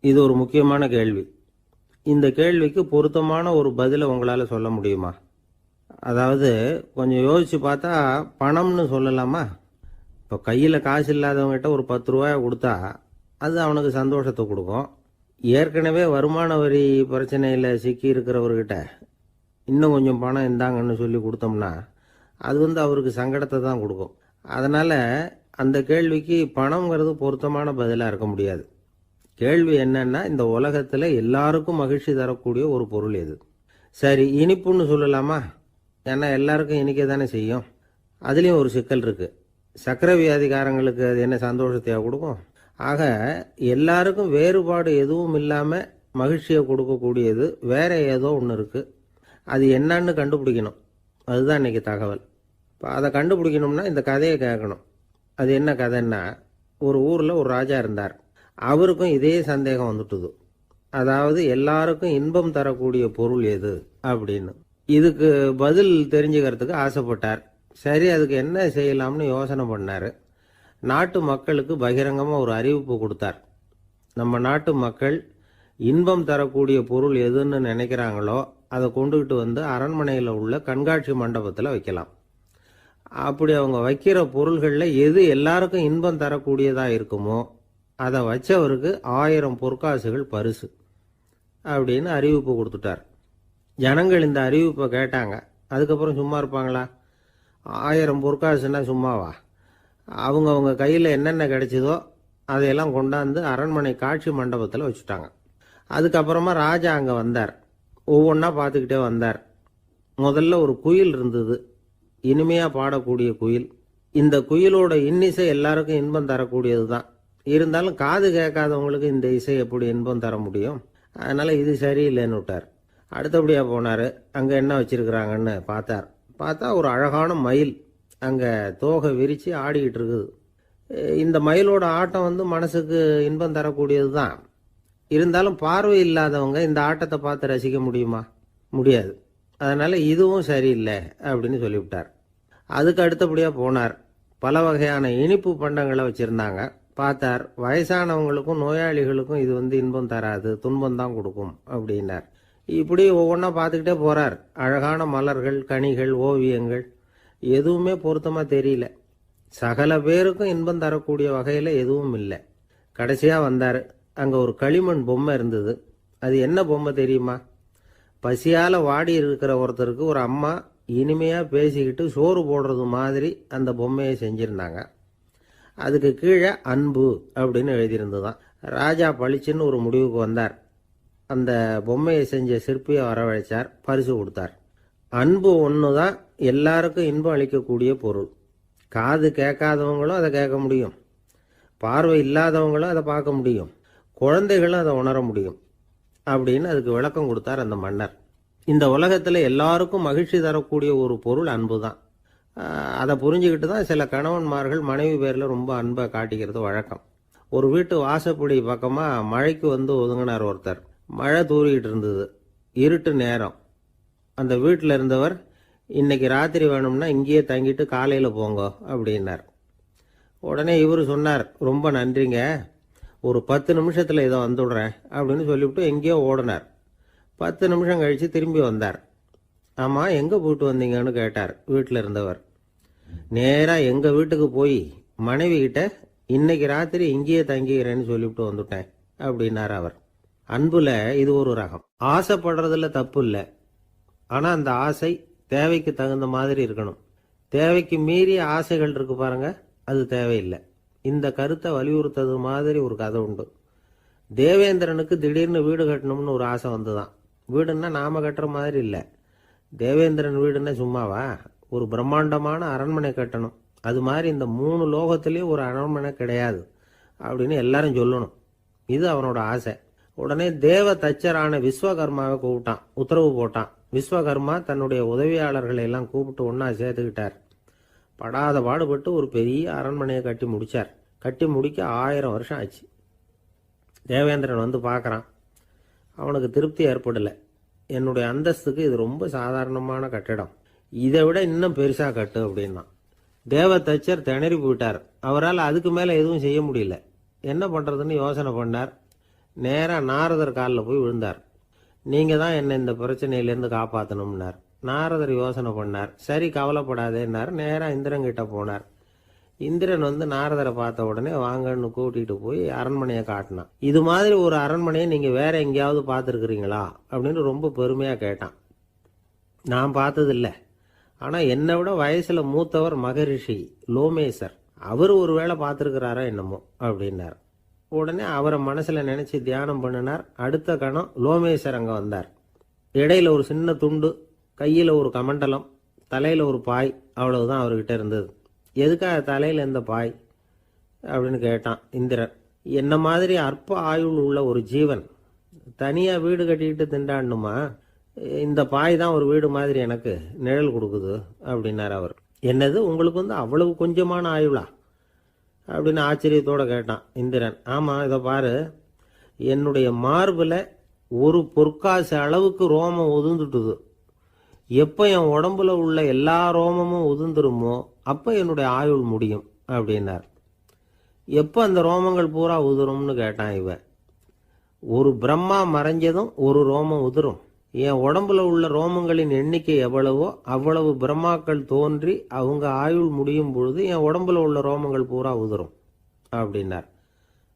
இது ஒரு முக்கியமான கேள்வி. இந்த கேள்விக்கு பொருத்தமான ஒரு பதிலை உங்களால சொல்ல முடியுமா? அதாவது கொஞ்சம் யோசிச்சு பார்த்தா பணம்னு சொல்லலாமா? இப்போ கையில் காசு இல்லாதவங்ககிட்ட ஒரு 10 ரூபாய் கொடுத்தா அது அவனுக்கு சந்தோஷத்தை கொடுக்கும். ஏற்கனவே வருமான வரி பிரச்சனையில் சிக்கி இருக்கிறவர்கிட்ட இன்னும் கொஞ்சம் பணம் இந்தாங்கன்னு சொல்லி கொடுத்தோம்னா அது அவருக்கு சங்கடத்தை தான் கொடுக்கும். அதனால அந்த கேள்விக்கு பணம்ங்கிறது பொருத்தமான பதிலாக இருக்க முடியாது. கேள்வி என்னன்னா, இந்த உலகத்தில் எல்லாருக்கும் மகிழ்ச்சி தரக்கூடிய ஒரு பொருள் எது? சரி, இனிப்புன்னு சொல்லலாமா? ஏன்னா எல்லாருக்கும் இனிக்க தானே செய்யும். அதுலேயும் ஒரு சிக்கல் இருக்கு. சக்கரை வியாதிக்காரங்களுக்கு அது என்ன சந்தோஷத்தையா கொடுக்கும்? ஆக எல்லாருக்கும் வேறுபாடு எதுவும் இல்லாமல் மகிழ்ச்சியை கொடுக்கக்கூடியது வேற ஏதோ ஒன்று இருக்கு. அது என்னன்னு கண்டுபிடிக்கணும். அதுதான் இன்னைக்கு தகவல். இப்போ அதை கண்டுபிடிக்கணும்னா இந்த கதையை கேட்கணும். அது என்ன கதைன்னா, ஒரு ஊரில் ஒரு ராஜா இருந்தார். அவருக்கும் இதே சந்தேகம் வந்துட்டுது. அதாவது எல்லாருக்கும் இன்பம் தரக்கூடிய பொருள் எது அப்படின்னு. இதுக்கு பதில் தெரிஞ்சுக்கிறதுக்கு ஆசைப்பட்டார். சரி, அதுக்கு என்ன செய்யலாம்னு யோசனை பண்ணார். நாட்டு மக்களுக்கு பகிரங்கமாக ஒரு அறிவிப்பு கொடுத்தார். நம்ம நாட்டு மக்கள் இன்பம் தரக்கூடிய பொருள் எதுன்னு நினைக்கிறாங்களோ அதை கொண்டுகிட்டு அரண்மனையில் உள்ள கண்காட்சி மண்டபத்தில் வைக்கலாம். அப்படி அவங்க வைக்கிற பொருள்களில் எது எல்லாருக்கும் இன்பம் தரக்கூடியதாக இருக்குமோ அதை வச்சவருக்கு 1000 பொற்காசுகள் பரிசு அப்படின்னு அறிவிப்பு கொடுத்துட்டார். ஜனங்கள் இந்த அறிவிப்பை கேட்டாங்க. அதுக்கப்புறம் சும்மா இருப்பாங்களா? 1000 பொற்காசுன்னா சும்மாவா? அவங்க கையில் என்னென்ன கிடைச்சதோ அதையெல்லாம் கொண்டாந்து அரண்மனை காட்சி மண்டபத்தில் வச்சுட்டாங்க. அதுக்கப்புறமா ராஜா அங்கே வந்தார். ஒவ்வொன்றா பார்த்துக்கிட்டே வந்தார். முதல்ல ஒரு குயில் இருந்தது, இனிமையாக பாடக்கூடிய குயில். இந்த குயிலோட இன்னிசை எல்லாருக்கும் இன்பம் தரக்கூடியது தான். இருந்தாலும் காது கேட்காதவங்களுக்கு இந்த இசை எப்படி இன்பம் தர முடியும்? அதனால இது சரியில்லைன்னு விட்டார். அடுத்தபடியாக போனார். அங்கே என்ன வச்சிருக்கிறாங்கன்னு பார்த்தா ஒரு அழகான மயில் அங்கே தோகை விரித்து ஆடிக்கிட்டு இருக்குது. இந்த மயிலோட ஆட்டம் மனசுக்கு இன்பம் தரக்கூடியது தான். இருந்தாலும் பார்வை இல்லாதவங்க இந்த ஆட்டத்தை பார்த்து ரசிக்க முடியுமா? முடியாது. அதனால இதுவும் சரியில்லை அப்படின்னு சொல்லிவிட்டார். அதுக்கு அடுத்தபடியாக போனார். பல வகையான இனிப்பு பண்டங்களை வச்சுருந்தாங்க. பார்த்தார், வயசானவங்களுக்கும் நோயாளிகளுக்கும் இது இன்பம் தராது, துன்பம் தான் கொடுக்கும் அப்படின்னார். இப்படி ஒவ்வொன்றா பார்த்துக்கிட்டே போகிறார். அழகான மலர்கள், கனிகள், ஓவியங்கள் எதுவுமே பொருத்தமாக தெரியல. சகல பேருக்கும் இன்பம் தரக்கூடிய வகையில் எதுவும் இல்லை. கடைசியாக வந்தார். அங்கே ஒரு களிமண் பொம்மை இருந்தது. அது என்ன பொம்மை தெரியுமா? பசியால் வாடி இருக்கிற ஒருத்தருக்கு ஒரு அம்மா இனிமையாக பேசிக்கிட்டு சோறு போடுறது மாதிரி அந்த பொம்மையை செஞ்சுருந்தாங்க. அதுக்கு கீழே அன்பு அப்படின்னு எழுதியிருந்ததுதான். ராஜா பளிச்சுன்னு ஒரு முடிவுக்கு வந்தார். அந்த பொம்மையை செஞ்ச சிற்பியை வரவழைச்சார், பரிசு கொடுத்தார். அன்பு ஒன்று தான் எல்லாருக்கும் இன்பம் அளிக்கக்கூடிய பொருள். காது கேட்காதவங்களும் அதை கேட்க முடியும், பார்வை இல்லாதவங்களும் அதை பார்க்க முடியும், குழந்தைகளும் அதை உணர முடியும் அப்படின்னு அதுக்கு விளக்கம் கொடுத்தார் அந்த மன்னர். இந்த உலகத்தில் எல்லாருக்கும் மகிழ்ச்சி தரக்கூடிய ஒரு பொருள் அன்பு தான். அதை புரிஞ்சுக்கிட்டு தான் சில கணவன்மார்கள் மனைவி பேரில் ரொம்ப அன்பை காட்டிக்கிறது வழக்கம். ஒரு வீட்டு வாசப்படி பக்கமாக மழைக்கு ஒதுங்கினார் ஒருத்தர். மழை தூரிக்கிட்டு இருந்தது, இருட்டு நேரம். அந்த வீட்டில் இருந்தவர், இன்னைக்கு ராத்திரி வேணும்னா இங்கேயே தங்கிட்டு காலையில் போங்க அப்படின்னார். உடனே இவர் சொன்னார், ரொம்ப நன்றிங்க, ஒரு 10 நிமிஷத்தில் இதை வந்துடுறேன் அப்படின்னு சொல்லிவிட்டு எங்கேயோ ஓடினார். 10 நிமிஷம் கழித்து திரும்பி வந்தார். ஆமாம், எங்கே போயிட்டு வந்தீங்கன்னு கேட்டார் வீட்டில் இருந்தவர். நேராக எங்கள் வீட்டுக்கு போய் மனைவி கிட்ட இன்னைக்கு ராத்திரி இங்கேயே தங்கிக்கிறேன்னு சொல்லிவிட்டு வந்துட்டேன் அப்படின்னார் அவர். அன்புல இது ஒரு ரகம். ஆசைப்படுறதுல தப்பு இல்லை, ஆனால் அந்த ஆசை தேவைக்கு தகுந்த மாதிரி இருக்கணும். தேவைக்கு மீறிய ஆசைகள் இருக்கு பாருங்க, அது தேவையில்லை. இந்த கருத்தை வலியுறுத்தது மாதிரி ஒரு கதை உண்டு. தேவேந்திரனுக்கு திடீர்னு வீடு கட்டணும்னு ஒரு ஆசை வந்துதான். வீடுன்னா நாம கட்டுற மாதிரி இல்லை. தேவேந்திரன் வீடுன்னா சும்மாவா, ஒரு பிரம்மாண்டமான அரண்மனை கட்டணும். அது மாதிரி இந்த 3 லோகத்திலேயும் ஒரு அரண்மனை கிடையாது அப்படின்னு எல்லாரும் சொல்லணும். இது அவனோட ஆசை. உடனே தேவ தச்சரான விஸ்வகர்மாவை கூப்பிட்டான், உத்தரவு போட்டான். விஸ்வகர்மா தன்னுடைய உதவியாளர்களை எல்லாம் கூப்பிட்டு ஒன்றா சேர்த்துக்கிட்டார். படாத பாடுபட்டு ஒரு பெரிய அரண்மனையை கட்டி முடித்தார். கட்டி முடிக்க 1000 வருஷம் ஆச்சு. தேவேந்திரன் வந்து பார்க்குறான். அவனுக்கு திருப்தி ஏற்படலை. என்னுடைய அந்தஸ்துக்கு இது ரொம்ப சாதாரணமான கட்டிடம், இதை விட இன்னும் பெருசாக கட்டு அப்படின்னா. தேவ தச்சர் திணறி போயிட்டார். அவரால் அதுக்கு மேலே எதுவும் செய்ய முடியல. என்ன பண்ணுறதுன்னு யோசனை பண்ணார். நேராக நாரதர் காலில் போய் விழுந்தார். நீங்கள் தான் என்னை இந்த பிரச்சனையிலேருந்து காப்பாற்றணும்னார். நாரதர் யோசனை பண்ணார். சரி, கவலைப்படாதேன்னார். நேராக இந்திரன் கிட்ட போனார். இந்திரன் வந்து நாரதரை பார்த்த உடனே வாங்கன்னு கூட்டிகிட்டு போய் அரண்மனையை காட்டினான். இது மாதிரி ஒரு அரண்மனையை நீங்கள் வேற எங்கேயாவது பார்த்துருக்குறீங்களா அப்படின்னு ரொம்ப பெருமையாக கேட்டான். நான் பார்த்ததில்லை, ஆனால் என்னை விட வயசில் மூத்தவர் மகரிஷி லோமேசர், அவர் ஒரு வேளை பார்த்துருக்கிறாரா என்னமோ அப்படின்னார். உடனே அவரை மனசில் நினச்சி தியானம் பண்ணினார். அடுத்த கணம் லோமேசர் அங்கே வந்தார். இடையில ஒரு சின்ன துண்டு, கையில் ஒரு கமண்டலம், தலையில் ஒரு பாய், அவ்வளவுதான் அவர்கிட்ட இருந்தது. எதுக்காக தலையில் எந்த பாய் அப்படின்னு கேட்டான் இந்திரன். என்ன மாதிரி அற்ப ஆயுள் உள்ள ஒரு ஜீவன் தனியாக வீடு கட்டிக்கிட்டு திண்டாடணுமா? இந்த பாய் தான் ஒரு வீடு மாதிரி எனக்கு நிழல் கொடுக்குது அப்படின்னார் அவர். என்னது, உங்களுக்கு வந்து அவ்வளவு கொஞ்சமான ஆயுளா அப்படின்னு ஆச்சரியத்தோடு கேட்டான் இந்திரன். ஆமாம், இதை பாரு, என்னுடைய மார்பில் ஒரு பொற்காசு அளவுக்கு ரோமம் உதிர்ந்துட்டுது. எப்போ என் உடம்புல உள்ள எல்லா ரோமமும் உதிர்ந்துருமோ அப்போ என்னுடைய ஆயுள் முடியும் அப்படின்னார். எப்போ அந்த ரோமங்கள் பூரா உதிரும்னு கேட்டான் இவன். ஒரு பிரம்மா மறைஞ்சதும் ஒரு ரோமம் உதிரும். என் உடம்புல உள்ள ரோமங்களின் எண்ணிக்கை எவ்வளவோ அவ்வளவு பிரம்மாக்கள் தோன்றி அவங்க ஆயுள் முடியும் பொழுது என் உடம்புல உள்ள ரோமங்கள் பூரா உதிரும் அப்படின்னார்.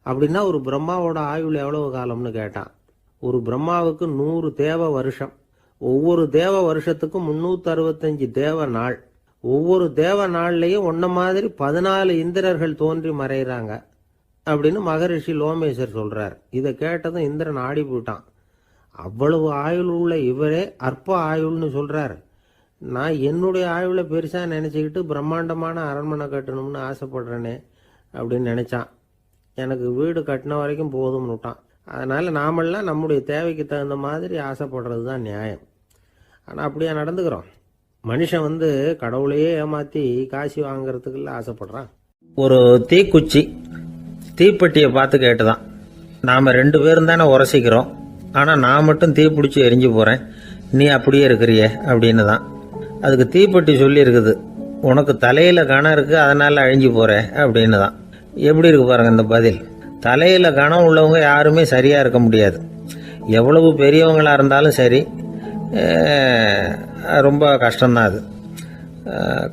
அப்படின்னா ஒரு பிரம்மாவோட ஆயுள் எவ்வளவு காலம்னு கேட்டான். ஒரு பிரம்மாவுக்கு 100 தேவ வருஷம். ஒவ்வொரு தேவ வருஷத்துக்கும் 365 தேவ நாள். ஒவ்வொரு தேவ நாள்லையும் ஒன்ன மாதிரி 14 இந்திரர்கள் தோன்றி மறைகிறாங்க அப்படின்னு மகரிஷி லோமேசர் சொல்றார். இதை கேட்டதும் இந்திரன் ஆடி போயிட்டான். அவ்வளவு ஆயுள் உள்ள இவரே அற்ப ஆயுள்னு சொல்றார். நான் என்னுடைய ஆயுளை பெருசாக நினச்சிக்கிட்டு பிரம்மாண்டமான அரண்மனை கட்டணும்னு ஆசைப்படுறேனே அப்படின்னு நினச்சான். எனக்கு வீடு கட்டின வரைக்கும் போதும்னு விட்டான். அதனால் நாமெல்லாம் நம்முடைய தேவைக்கு தகுந்த மாதிரி ஆசைப்படுறது தான் நியாயம். ஆனால் அப்படியே நடந்துக்கிறோம். மனுஷன் வந்து கடவுளையே ஏமாற்றி காசு வாங்கிறதுக்குள்ள ஆசைப்படுறான். ஒரு தீக்குச்சி தீப்பெட்டியை பார்த்து கேட்டுதான், நாம் 2 பேரும் தானே உரசிக்கிறோம், ஆனால் நான் மட்டும் தீ பிடிச்சி எரிஞ்சு போகிறேன், நீ அப்படியே இருக்கிறியே அப்படின்னு தான். அதுக்கு தீப்பெட்டி சொல்லியிருக்குது, உனக்கு தலையில் கணம் இருக்குது அதனால் அழிஞ்சு போகிற அப்படின்னு தான். எப்படி இருக்கு பாருங்க இந்த பதில். தலையில் கணம் உள்ளவங்க யாருமே சரியாக இருக்க முடியாது. எவ்வளவு பெரியவங்களாக இருந்தாலும் சரி, ரொம்ப கஷ்டம்தான் அது.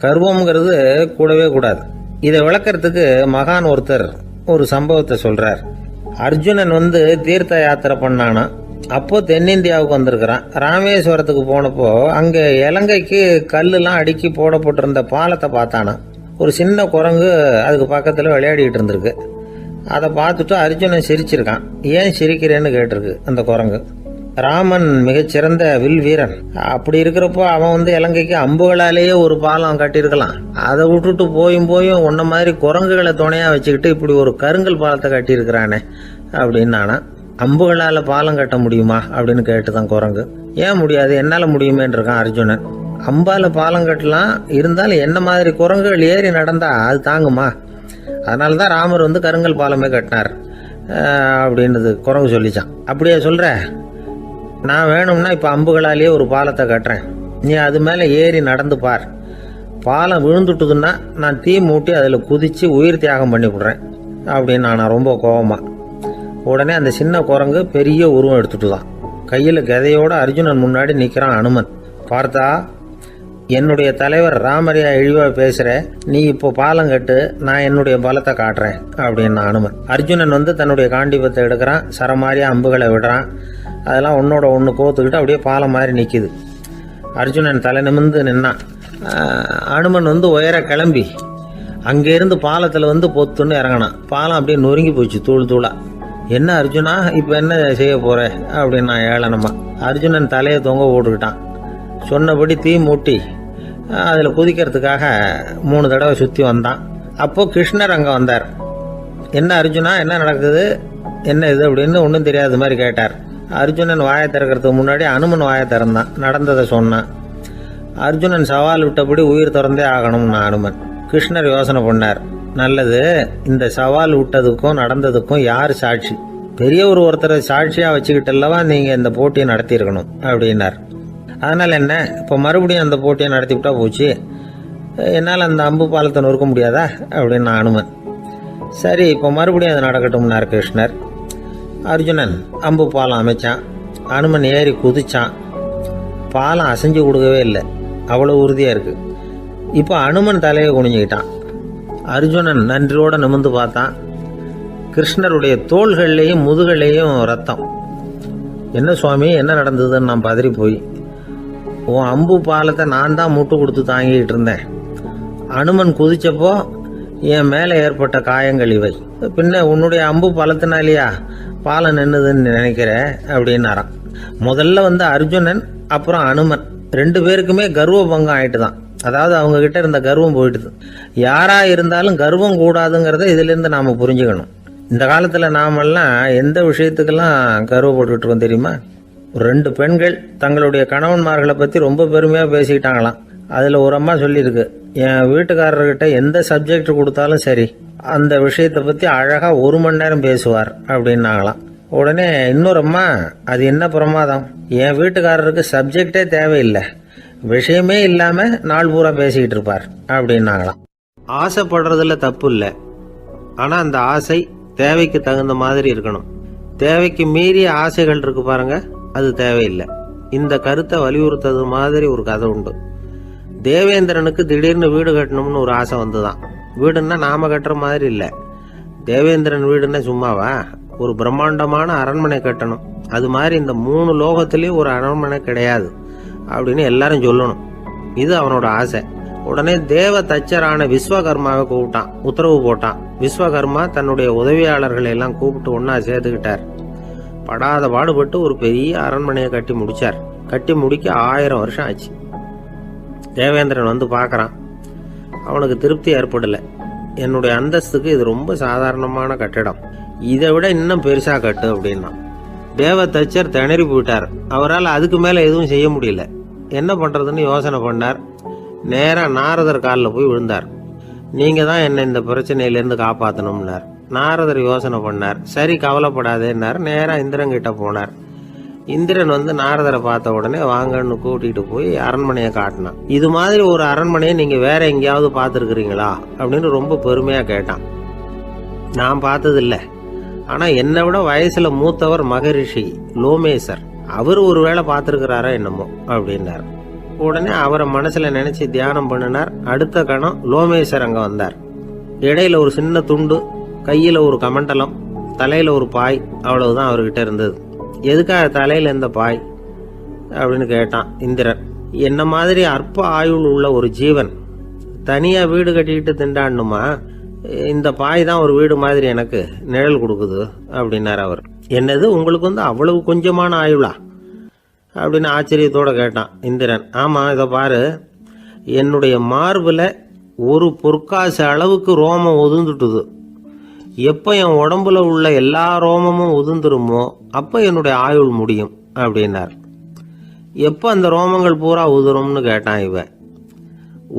கர்வம்ங்கிறது கூடவே கூடாது. இதை விளக்கறதுக்கு மகான் ஒருத்தர் ஒரு சம்பவத்தை சொல்கிறார். அர்ஜுனன் வந்து தீர்த்த யாத்திரை பண்ணானா. அப்போ தென்னிந்தியாவுக்கு வந்திருக்கிறான். ராமேஸ்வரத்துக்கு போனப்போ அங்கே இலங்கைக்கு கல்லுலாம் அடுக்கி போடப்பட்டிருந்த பாலத்தை பார்த்தானா. ஒரு சின்ன குரங்கு அதுக்கு பக்கத்தில் விளையாடிக்கிட்டு இருந்திருக்கு. அதை பார்த்துட்டு அர்ஜுனன் சிரிச்சிருக்கான். ஏன் சிரிக்கிறேன்னு கேட்டிருக்கு அந்த குரங்கு. ராமன் மிகச்சிறந்த வில் வீரன். அப்படி இருக்கிறப்போ அவன் வந்து இலங்கைக்கு அம்புகளாலேயே ஒரு பாலம் கட்டியிருக்கலாம். அதை விட்டுட்டு போயும் உன்ன மாதிரி குரங்குகளை துணையாக வச்சுக்கிட்டு இப்படி ஒரு கருங்கல் பாலத்தை கட்டியிருக்கிறானே அப்படின்னு நானா. அம்புகளால் பாலம் கட்ட முடியுமா அப்படின்னு கேட்டுதான் குரங்கு. ஏன் முடியாது, என்னால் முடியுமேன்னு இருக்கான் அர்ஜுனன். அம்பால பாலம் கட்டலாம், இருந்தாலும் என்ன மாதிரி குரங்குகள் ஏறி நடந்தா அது தாங்குமா? அதனால தான் ராமர் வந்து கருங்கல் பாலமே கட்டினார் அப்படின்றது குரங்கு சொல்லிச்சான். அப்படியே சொல்ற, நான் வேணும்னா இப்போ அம்புகளாலேயே ஒரு பாலத்தை கட்டுறேன், நீ அது மேலே ஏறி நடந்து பார். பாலம் விழுந்துட்டுதுன்னா நான் தீ மூட்டி அதில் குதித்து உயிர் தியாகம் பண்ணி விடுறேன் அப்படின்னு நான் ரொம்ப கோபமாக. உடனே அந்த சின்ன குரங்கு பெரிய உருவம் எடுத்துட்டு தான் கையில் கதையோட அர்ஜுனன் முன்னாடி நிற்கிறான் அனுமன். பார்த்தா, என்னுடைய தலைவர் ராமரையா இழிவா பேசுற, நீ இப்போ பாலம் கட்டு, நான் என்னுடைய பலத்தை காட்டுறேன் அப்படின்னா அனுமன். அர்ஜுனன் தன்னுடைய காண்டிபத்தை எடுக்கிறான், சரமாரியா அம்புகளை விடுறான். அதெல்லாம் ஒன்னோட ஒன்று கோத்துக்கிட்டு அப்படியே பாலம் மாதிரி நிற்கிது. அர்ஜுனன் தலை நிமிர்ந்து நின்னான். அனுமன் உயர கிளம்பி அங்கேருந்து பாலத்தில் பொத்துன்னு இறங்கினான். பாலம் அப்படியே நொறுங்கி போச்சு தூள் தூளா. என்ன அர்ஜுனா, இப்போ என்ன செய்ய போற அப்படின்னா ஏளனமா. அர்ஜுனன் தலையை தொங்க போட்டுக்கிட்டான். சொன்னபடி தீ மூட்டி அதில் குதிக்கிறதுக்காக 3 தடவை சுற்றி வந்தான். அப்போது கிருஷ்ணர் அங்கே வந்தார். என்ன அர்ஜுனா, என்ன நடக்குது, என்ன இது அப்படின்னு ஒன்றும் தெரியாத மாதிரி கேட்டார். அர்ஜுனன் வாயை திறக்கிறதுக்கு முன்னாடி அனுமன் வாயை திறந்தான், நடந்ததை சொன்னான். அர்ஜுனன் சவால் விட்டபடி உயிர் திறந்தே ஆகணும்னா அனுமன். கிருஷ்ணர் யோசனை பண்ணார். நல்லது, இந்த சவால் விட்டதுக்கும் நடந்ததுக்கும் யார் சாட்சி? பெரியவர் ஒருத்தரை சாட்சியாக வச்சுக்கிட்டல்லவா நீங்கள் இந்த போட்டியை நடத்தியிருக்கணும் அப்படின்னார். அதனால் என்ன, இப்போ மறுபடியும் அந்த போட்டியை நடத்திவிட்டா போச்சு, என்னால் அந்த அம்பு பாலத்தை நொறுக்க முடியாதா அப்படின்னு அனுமன். சரி, இப்போ மறுபடியும் அது நடக்கட்டும்னார் கிருஷ்ணர். அர்ஜுனன் அம்பு பாலம் அமைச்சான். அனுமன் ஏறி குதிச்சான். பாலம் அசைஞ்சு கொடுக்கவே இல்லை, அவ்வளோ உறுதியாக இருக்குது. இப்போ அனுமன் தலையை குனிஞ்சுக்கிட்டான். அர்ஜுனன் நன்றியோடு நிமிர்ந்து பார்த்தான். கிருஷ்ணருடைய தோள்கள்லேயும் முதுகள்லேயும் ரத்தம். என்ன சுவாமி, என்ன நடந்ததுன்னு நான் பதறி போய், உன் அம்பு பாலத்தை நான் தான் முட்டு கொடுத்து தாங்கிட்டு இருந்தேன். அனுமன் குதிச்சப்போ என் மேலே ஏற்பட்ட காயங்கள் இவை. பின்ன உன்னுடைய அம்பு பாலத்தினாலேயா பாலம் நின்னுதுன்னு நினைக்கிற அப்படின்னாரான். முதல்ல அர்ஜுனன் அப்புறம் அனுமன் 2 பேருக்குமே கர்வ பங்கம் ஆயிட்டு தான். அதாவது அவங்க கிட்ட இருந்த கர்வம் போயிட்டுது. யாரா இருந்தாலும் கர்வம் கூடாதுங்கிறத இதிலிருந்து நாம புரிஞ்சுக்கணும். இந்த காலத்துல நாமெல்லாம் எந்த விஷயத்துக்கெல்லாம் கர்வப்பட்டுக்கிட்டு இருக்கோம் தெரியுமா? 2 பெண்கள் தங்களுடைய கணவன்மார்களை பத்தி ரொம்ப பெருமையா பேசிக்கிட்டாங்களாம். அதுல ஒரு அம்மா சொல்லியிருக்கு, என் வீட்டுக்காரர்கிட்ட எந்த சப்ஜெக்ட் கொடுத்தாலும் சரி அந்த விஷயத்தை பத்தி அழகா 1 மணி நேரம் பேசுவார் அப்படின்னாங்களாம். உடனே இன்னொரு அம்மா, அது என்ன பிரமாதம், என் வீட்டுக்காரருக்கு சப்ஜெக்டே தேவையில்லை, விஷயமே இல்லாம நாள் பூரா பேசிக்கிட்டு இருப்பார் அப்படின்னாங்களாம். ஆசைப்படுறதுல தப்பு இல்லை, ஆனா அந்த ஆசை தேவைக்கு தகுந்த மாதிரி இருக்கணும். தேவைக்கு மீறிய ஆசைகள் இருக்கு பாருங்க, அது தேவையில்லை. இந்த கருத்தை வலியுறுத்தது மாதிரி ஒரு கதை உண்டு. தேவேந்திரனுக்கு திடீர்னு வீடு கட்டணும்னு ஒரு ஆசை வந்துதான். வீடுன்னா நாம கட்டுற மாதிரி இல்லை. தேவேந்திரன் வீடுன்னா சும்மாவா, ஒரு பிரம்மாண்டமான அரண்மனை கட்டணும். அது மாதிரி இந்த 3 லோகத்திலயும் ஒரு அரண்மனை கிடையாது அப்படின்னு எல்லாரும் சொல்லணும். இது அவனோட ஆசை. உடனே தேவ தச்சரான விஸ்வகர்மாவை கூப்பிட்டான், உத்தரவு போட்டான். விஸ்வகர்மா தன்னுடைய உதவியாளர்களை எல்லாம் கூப்பிட்டு ஒன்னா சேர்த்துக்கிட்டார். படாத பாடுபட்டு ஒரு பெரிய அரண்மனையை கட்டி முடிச்சார். கட்டி முடிக்க 1000 வருஷம் ஆச்சு. தேவேந்திரன் பார்க்கறான். அவனுக்கு திருப்தி ஏற்படலை. என்னுடைய அந்தஸ்துக்கு இது ரொம்ப சாதாரணமான கட்டிடம், இதை விட இன்னும் பெருசா கட்டு அப்படின்னா. தேவ தச்சர் திணறி போயிட்டார். அவரால் அதுக்கு மேல எதுவும் செய்ய முடியல. என்ன பண்றதுன்னு யோசனை பண்ணார். நேரா நாரதர் காலில் போய் விழுந்தார். நீங்க தான் என்னை இந்த பிரச்சனையிலேருந்து காப்பாற்றணும்னார். நாரதர் யோசனை பண்ணார். சரி, கவலைப்படாதேன்னார். நேரா இந்திரன் கிட்ட போனார். இந்திரன் நாரதரை பார்த்த உடனே வாங்கன்னு கூட்டிட்டு போய் அரண்மனையை காட்டினான். இது மாதிரி ஒரு அரண்மனையை நீங்க வேற எங்கேயாவது பார்த்துருக்கிறீங்களா அப்படின்னு ரொம்ப பெருமையா கேட்டான். நான் பார்த்ததில்ல, ஆனா என்னை விட வயசுல மூத்தவர் மகரிஷி லோமேசர், அவர் ஒருவேளை பார்த்துருக்கிறாரா என்னமோ அப்படின்னார். உடனே அவரை மனசுல நினைச்சு தியானம் பண்ணினார். அடுத்த கணம் லோமேசர் அங்க வந்தார். இடையில ஒரு சின்ன துண்டு, கையில ஒரு கமண்டலம், தலையில ஒரு பாய், அவ்வளவுதான் அவர்கிட்ட இருந்தது. எதுக்காக தலையில இந்த பாய் அப்படின்னு கேட்டான் இந்திரன். என்ன மாதிரி அற்ப ஆயுள் உள்ள ஒரு ஜீவன் தனியா வீடு கட்டிக்கிட்டு திண்டாடணுமா? இந்த பாய் தான் ஒரு வீடு மாதிரி எனக்கு நிழல் கொடுக்குது அப்படின்னார் அவர். என்னது, உங்களுக்கு அவ்வளவு கொஞ்சமான ஆயுளா அப்படின்னு ஆச்சரியத்தோட கேட்டான் இந்திரன். ஆமா, இதை பாரு, என்னுடைய மார்புல ஒரு பொற்காசு அளவுக்கு ரோமம் உதிர்ந்துட்டுது. எப்போ என் உடம்புல உள்ள எல்லா ரோமமும் உதிர்ந்துருமோ அப்போ என்னுடைய ஆயுள் முடியும் அப்படின்னார். எப்போ அந்த ரோமங்கள் பூரா உதிரும்னு கேட்டான் இவன்.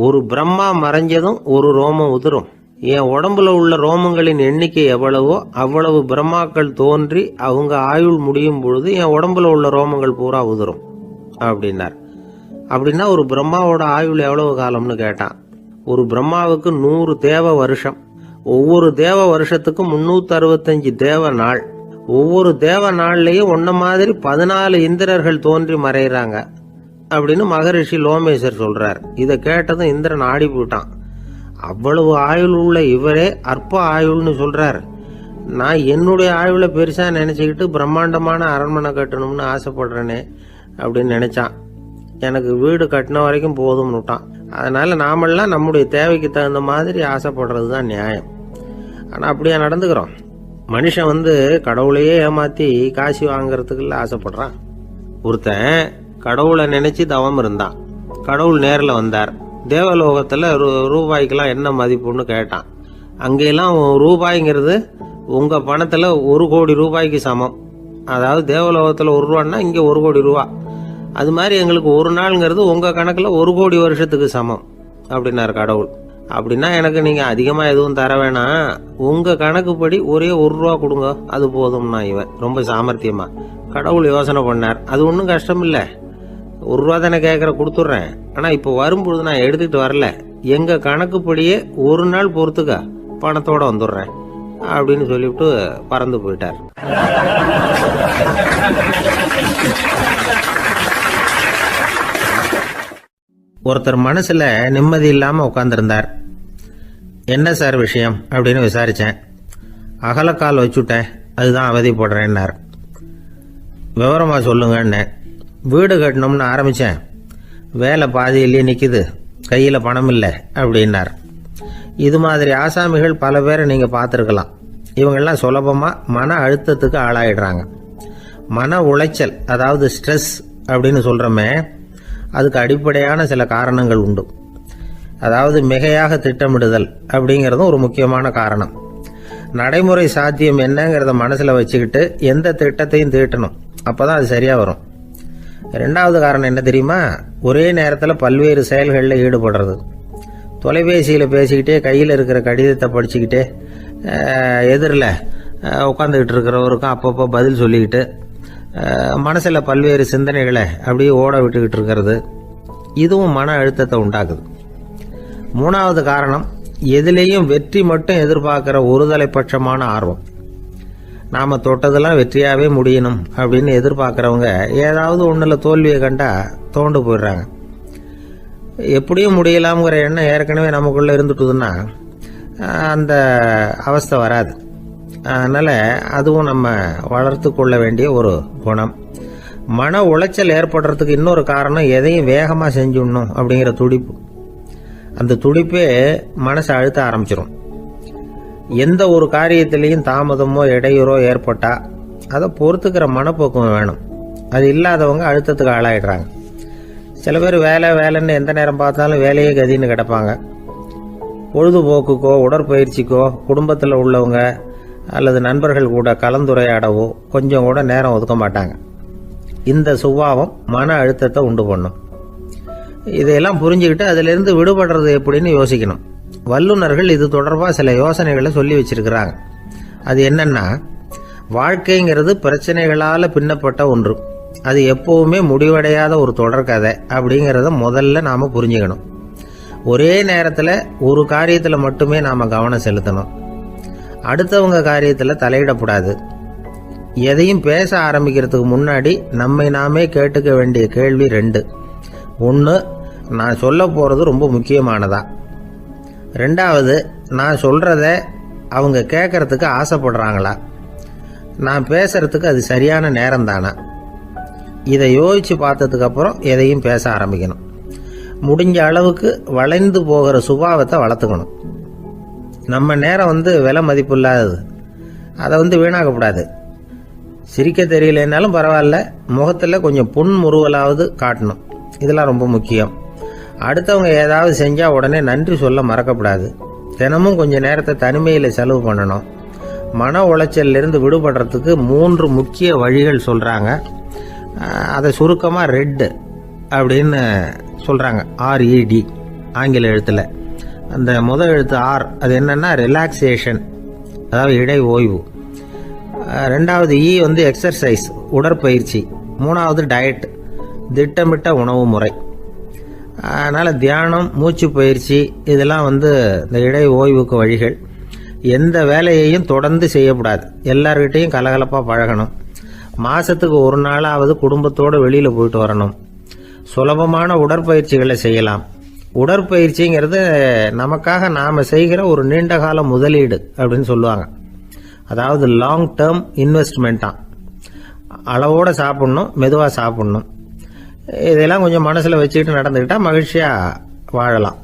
ஒரு பிரம்மா மறைஞ்சதும் ஒரு ரோமம் உதிரும். என் உடம்புல உள்ள ரோமங்களின் எண்ணிக்கை எவ்வளவோ அவ்வளவு பிரம்மாக்கள் தோன்றி அவங்க ஆயுள் முடியும் பொழுது என் உடம்புல உள்ள ரோமங்கள் பூரா உதிரும் அப்படின்னார். அப்படின்னா ஒரு பிரம்மாவோட ஆயுள் எவ்வளவு காலம்னு கேட்டான். ஒரு பிரம்மாவுக்கு 100 தேவ வருஷம். ஒவ்வொரு தேவ வருஷத்துக்கும் 365 தேவ நாள். ஒவ்வொரு தேவ நாள்லயும் ஒன்ன மாதிரி 14 இந்திரர்கள் தோன்றி மறைகிறாங்க அப்படின்னு மகரிஷி லோமேசர் சொல்றார். இதை கேட்டதும் இந்திரன் ஆடி போட்டான். அவ்வளவு ஆயுள் உள்ள இவரே அற்ப ஆயுள்னு சொல்றார். நான் என்னுடைய ஆயுளை பெருசா நினைச்சுக்கிட்டு பிரம்மாண்டமான அரண்மனை கட்டணும்னு ஆசைப்படுறேனே அப்படின்னு நினைச்சான். எனக்கு வீடு கட்டின வரைக்கும் போதும்னு விட்டான். அதனால நாமெல்லாம் நம்முடைய தேவைக்கு தகுந்த மாதிரி ஆசைப்படுறது தான் நியாயம். ஆனா அப்படியே நடந்துக்கிறோம். மனுஷன் கடவுளையே ஏமாத்தி காசு வாங்கறதுக்குள்ள ஆசைப்படுறான். ஒருத்தன் கடவுளை நினைச்சு தவம் இருந்தான். கடவுள் நேரில் வந்தார். தேவலோகத்துல ரூபாய்க்கெல்லாம் என்ன மதிப்புன்னு கேட்டான். அங்கெல்லாம் ரூபாய்ங்கிறது உங்க பணத்துல 1 கோடி ரூபாய்க்கு சமம். அதாவது தேவலோகத்துல 1 ரூபான்னா இங்க 1 கோடி ரூபா. அது மாதிரி எங்களுக்கு ஒரு நாள்ங்கிறது உங்க கணக்குல 1 கோடி வருஷத்துக்கு சமம் அப்படின்னாரு கடவுள். அப்படின்னா எனக்கு நீங்க அதிகமா எதுவும் தர வேணாம், உங்க கணக்குப்படி ஒரே 1 ரூபா கொடுங்க, அது போதும்னா இவன் ரொம்ப சாமர்த்தியமா. கடவுள் யோசனை பண்ணார். அது ஒன்றும் கஷ்டம் இல்லை, 1 ரூபா தானே கேட்குற, கொடுத்துட்றேன். ஆனால் இப்போ வரும்பொழுது நான் எடுத்துக்கிட்டு வரல, எங்க கணக்குப்படியே 1 நாள் பொறுத்துக்க பணத்தோட வந்துடுறேன் அப்படின்னு சொல்லிவிட்டு பறந்து போயிட்டார். ஒருத்தர் மனசுல நிம்மதி இல்லாம உட்காந்துருந்தார். என்ன சார் விஷயம் அப்படின்னு விசாரிச்சேன். அகலக்கால் வச்சுட்டேன், அதுதான் அவதிப்படுறேன்னார். விவரமா சொல்லுங்கன்னு. வீடு கட்டணும்னு ஆரம்பிச்சேன், வேலை பாதியிலேயே நிக்குது, கையில பணம் இல்லை அப்படின்னார். இது மாதிரி ஆசாமிகள் பல பேரை நீங்க பார்த்துருக்கலாம். இவங்கெல்லாம் சுலபமா மன அழுத்தத்துக்கு ஆளாயிடுறாங்க. மன உளைச்சல், அதாவது ஸ்ட்ரெஸ் அப்படின்னு சொல்றோமே, அதுக்கு அடிப்படையான சில காரணங்கள் உண்டு. அதாவது மிகையாக திட்டமிடுதல் அப்படிங்கிறதும் ஒரு முக்கியமான காரணம். நடைமுறை சாத்தியம் என்னங்கிறத மனசுல வச்சுக்கிட்டு எந்த திட்டத்தையும் தீட்டணும், அப்பதான் அது சரியா வரும். 2வது காரணம் என்ன தெரியுமா? ஒரே நேரத்தில் பல்வேறு செயல்களில் ஈடுபடுறது. தொலைபேசியில் பேசிக்கிட்டே கையில் இருக்கிற கடிதத்தை படிச்சுக்கிட்டே எதிரில் உட்காந்துக்கிட்டு இருக்கிறவருக்கும் அப்பப்போ பதில் சொல்லிக்கிட்டு மனசில் பல்வேறு சிந்தனைகளை அப்படியே ஓட விட்டுக்கிட்டு இருக்கிறது, இதுவும் மன அழுத்தத்தை உண்டாக்குது. 3வது காரணம், எதிலேயும் வெற்றி மட்டும் எதிர்பார்க்கிற ஒருதலைப்பட்சமான ஆர்வம். நாம தொட்டதெல்லாம் வெற்றியாவே முடியணும் அப்படின்னு எதிர்பார்க்கிறவங்க ஏதாவது ஒண்ணுல தோல்வியை கண்டா தோண்டு போயிடுறாங்க. எப்படியும் முடியலாம்ங்கிற எண்ணம் ஏற்கனவே நமக்குள்ள இருந்துட்டுதுன்னா அந்த அவஸ்தை வராது. அதனால அதுவும் நம்ம வளர்த்து கொள்ள வேண்டிய ஒரு குணம். மன உளைச்சல் ஏற்படுறதுக்கு இன்னொரு காரணம், எதையும் வேகமா செஞ்சுடணும் அப்படிங்கிற துடிப்பு. அந்த துடிப்பே மனசை அழுத்த ஆரம்பிச்சிடும். எந்த ஒரு காரியத்திலையும் தாமதமோ இடையூறோ ஏற்பட்டா அதை பொறுத்துக்கிற மனப்போக்கம் வேணும். அது இல்லாதவங்க அழுத்தத்துக்கு ஆளாயிடுறாங்க. சில பேர் வேலைன்னு எந்த நேரம் பார்த்தாலும் வேலையே கதின்னு கிடப்பாங்க. பொழுதுபோக்குக்கோ உடற்பயிற்சிக்கோ குடும்பத்தில் உள்ளவங்க அல்லது நண்பர்கள் கூட கலந்துரையாடவோ கொஞ்சம் கூட நேரம் ஒதுக்க மாட்டாங்க. இந்த சுபாவம் மன அழுத்தத்தை உண்டு பண்ணும். இதையெல்லாம் புரிஞ்சுக்கிட்டு அதிலிருந்து விடுபடுறது எப்படின்னு யோசிக்கணும். வல்லுநர்கள் இது தொடர்பாக சில யோசனைகளை சொல்லி வச்சிருக்கிறாங்க. அது என்னன்னா, வாழ்க்கைங்கிறது பிரச்சனைகளால் பின்னப்பட்ட ஒன்று. அது எப்பவுமே முடிவடையாத ஒரு தொடர்கதை அப்படிங்கிறத முதல்ல நாம புரிஞ்சுக்கணும். ஒரே நேரத்தில் ஒரு காரியத்தில் மட்டுமே நாம கவனம் செலுத்தணும். அடுத்தவங்க காரியத்தில் தலையிடக்கூடாது. எதையும் பேச ஆரம்பிக்கிறதுக்கு முன்னாடி நம்மை நாமே கேட்டுக்க வேண்டிய கேள்வி 2. 1, நான் சொல்ல போறது ரொம்ப முக்கியமானதா? 2வது, நான் சொல்றத அவங்க கேட்கறதுக்கு ஆசைப்படுறாங்களா? நான் பேசுறதுக்கு அது சரியான நேரம் தானா? இதை யோசிச்சு பார்த்ததுக்கு அப்புறம் எதையும் பேச ஆரம்பிக்கணும். முடிஞ்ச அளவுக்கு வளைந்து போகிற சுபாவத்தை வளர்த்துக்கணும். நம்ம நேரம் விலை மதிப்பு இல்லாதது, அதை வீணாக்கக்கூடாது. சிரிக்க தெரியலனாலும் பரவாயில்ல, முகத்தில் கொஞ்சம் புன்முறுவலாவது காட்டணும். இதெல்லாம் ரொம்ப முக்கியம். அடுத்தவங்க ஏதாவது செஞ்சா உடனே நன்றி சொல்ல மறக்கப்படாது. தினமும் கொஞ்சம் நேரத்தை தனிமையில் செலவு பண்ணணும். மன உளைச்சலிருந்து விடுபடுறதுக்கு 3 முக்கிய வழிகள் சொல்றாங்க. அதை சுருக்கமாக ரெட் அப்படின்னு சொல்றாங்க. RED ஆங்கில எழுத்துல. அந்த முதல் எழுத்து R, அது என்னன்னா ரிலாக்ஸேஷன், அதாவது இடை ஓய்வு. 2வது E எக்ஸர்சைஸ், உடற்பயிற்சி. 3வது டயட், திட்டமிட்ட உணவு முறை. அதனால தியானம், மூச்சு பயிற்சி இதெல்லாம் இந்த இடை ஓய்வுக்கு வழிகள். எந்த வேலையையும் தொடர்ந்து செய்யக்கூடாது. எல்லார்கிட்டையும் கலகலப்பாக பழகணும். மாசத்துக்கு ஒரு நாளாவது குடும்பத்தோடு வெளியில் போயிட்டு வரணும். சுலபமான உடற்பயிற்சிகளை செய்யலாம். உடற்பயிற்சிங்கிறது நமக்காக நாம் செய்கிற ஒரு நீண்டகால முதலீடு அப்படின்னு சொல்லுவாங்க. அதாவது லாங் டேர்ம் இன்வெஸ்ட்மெண்ட்டாக. அளவோடு சாப்பிட்ணும், மெதுவாக சாப்பிட்ணும். இதெல்லாம் கொஞ்சம் மனசில் வச்சுக்கிட்டு நடந்துக்கிட்டால் மகிழ்ச்சியாக வாழலாம்.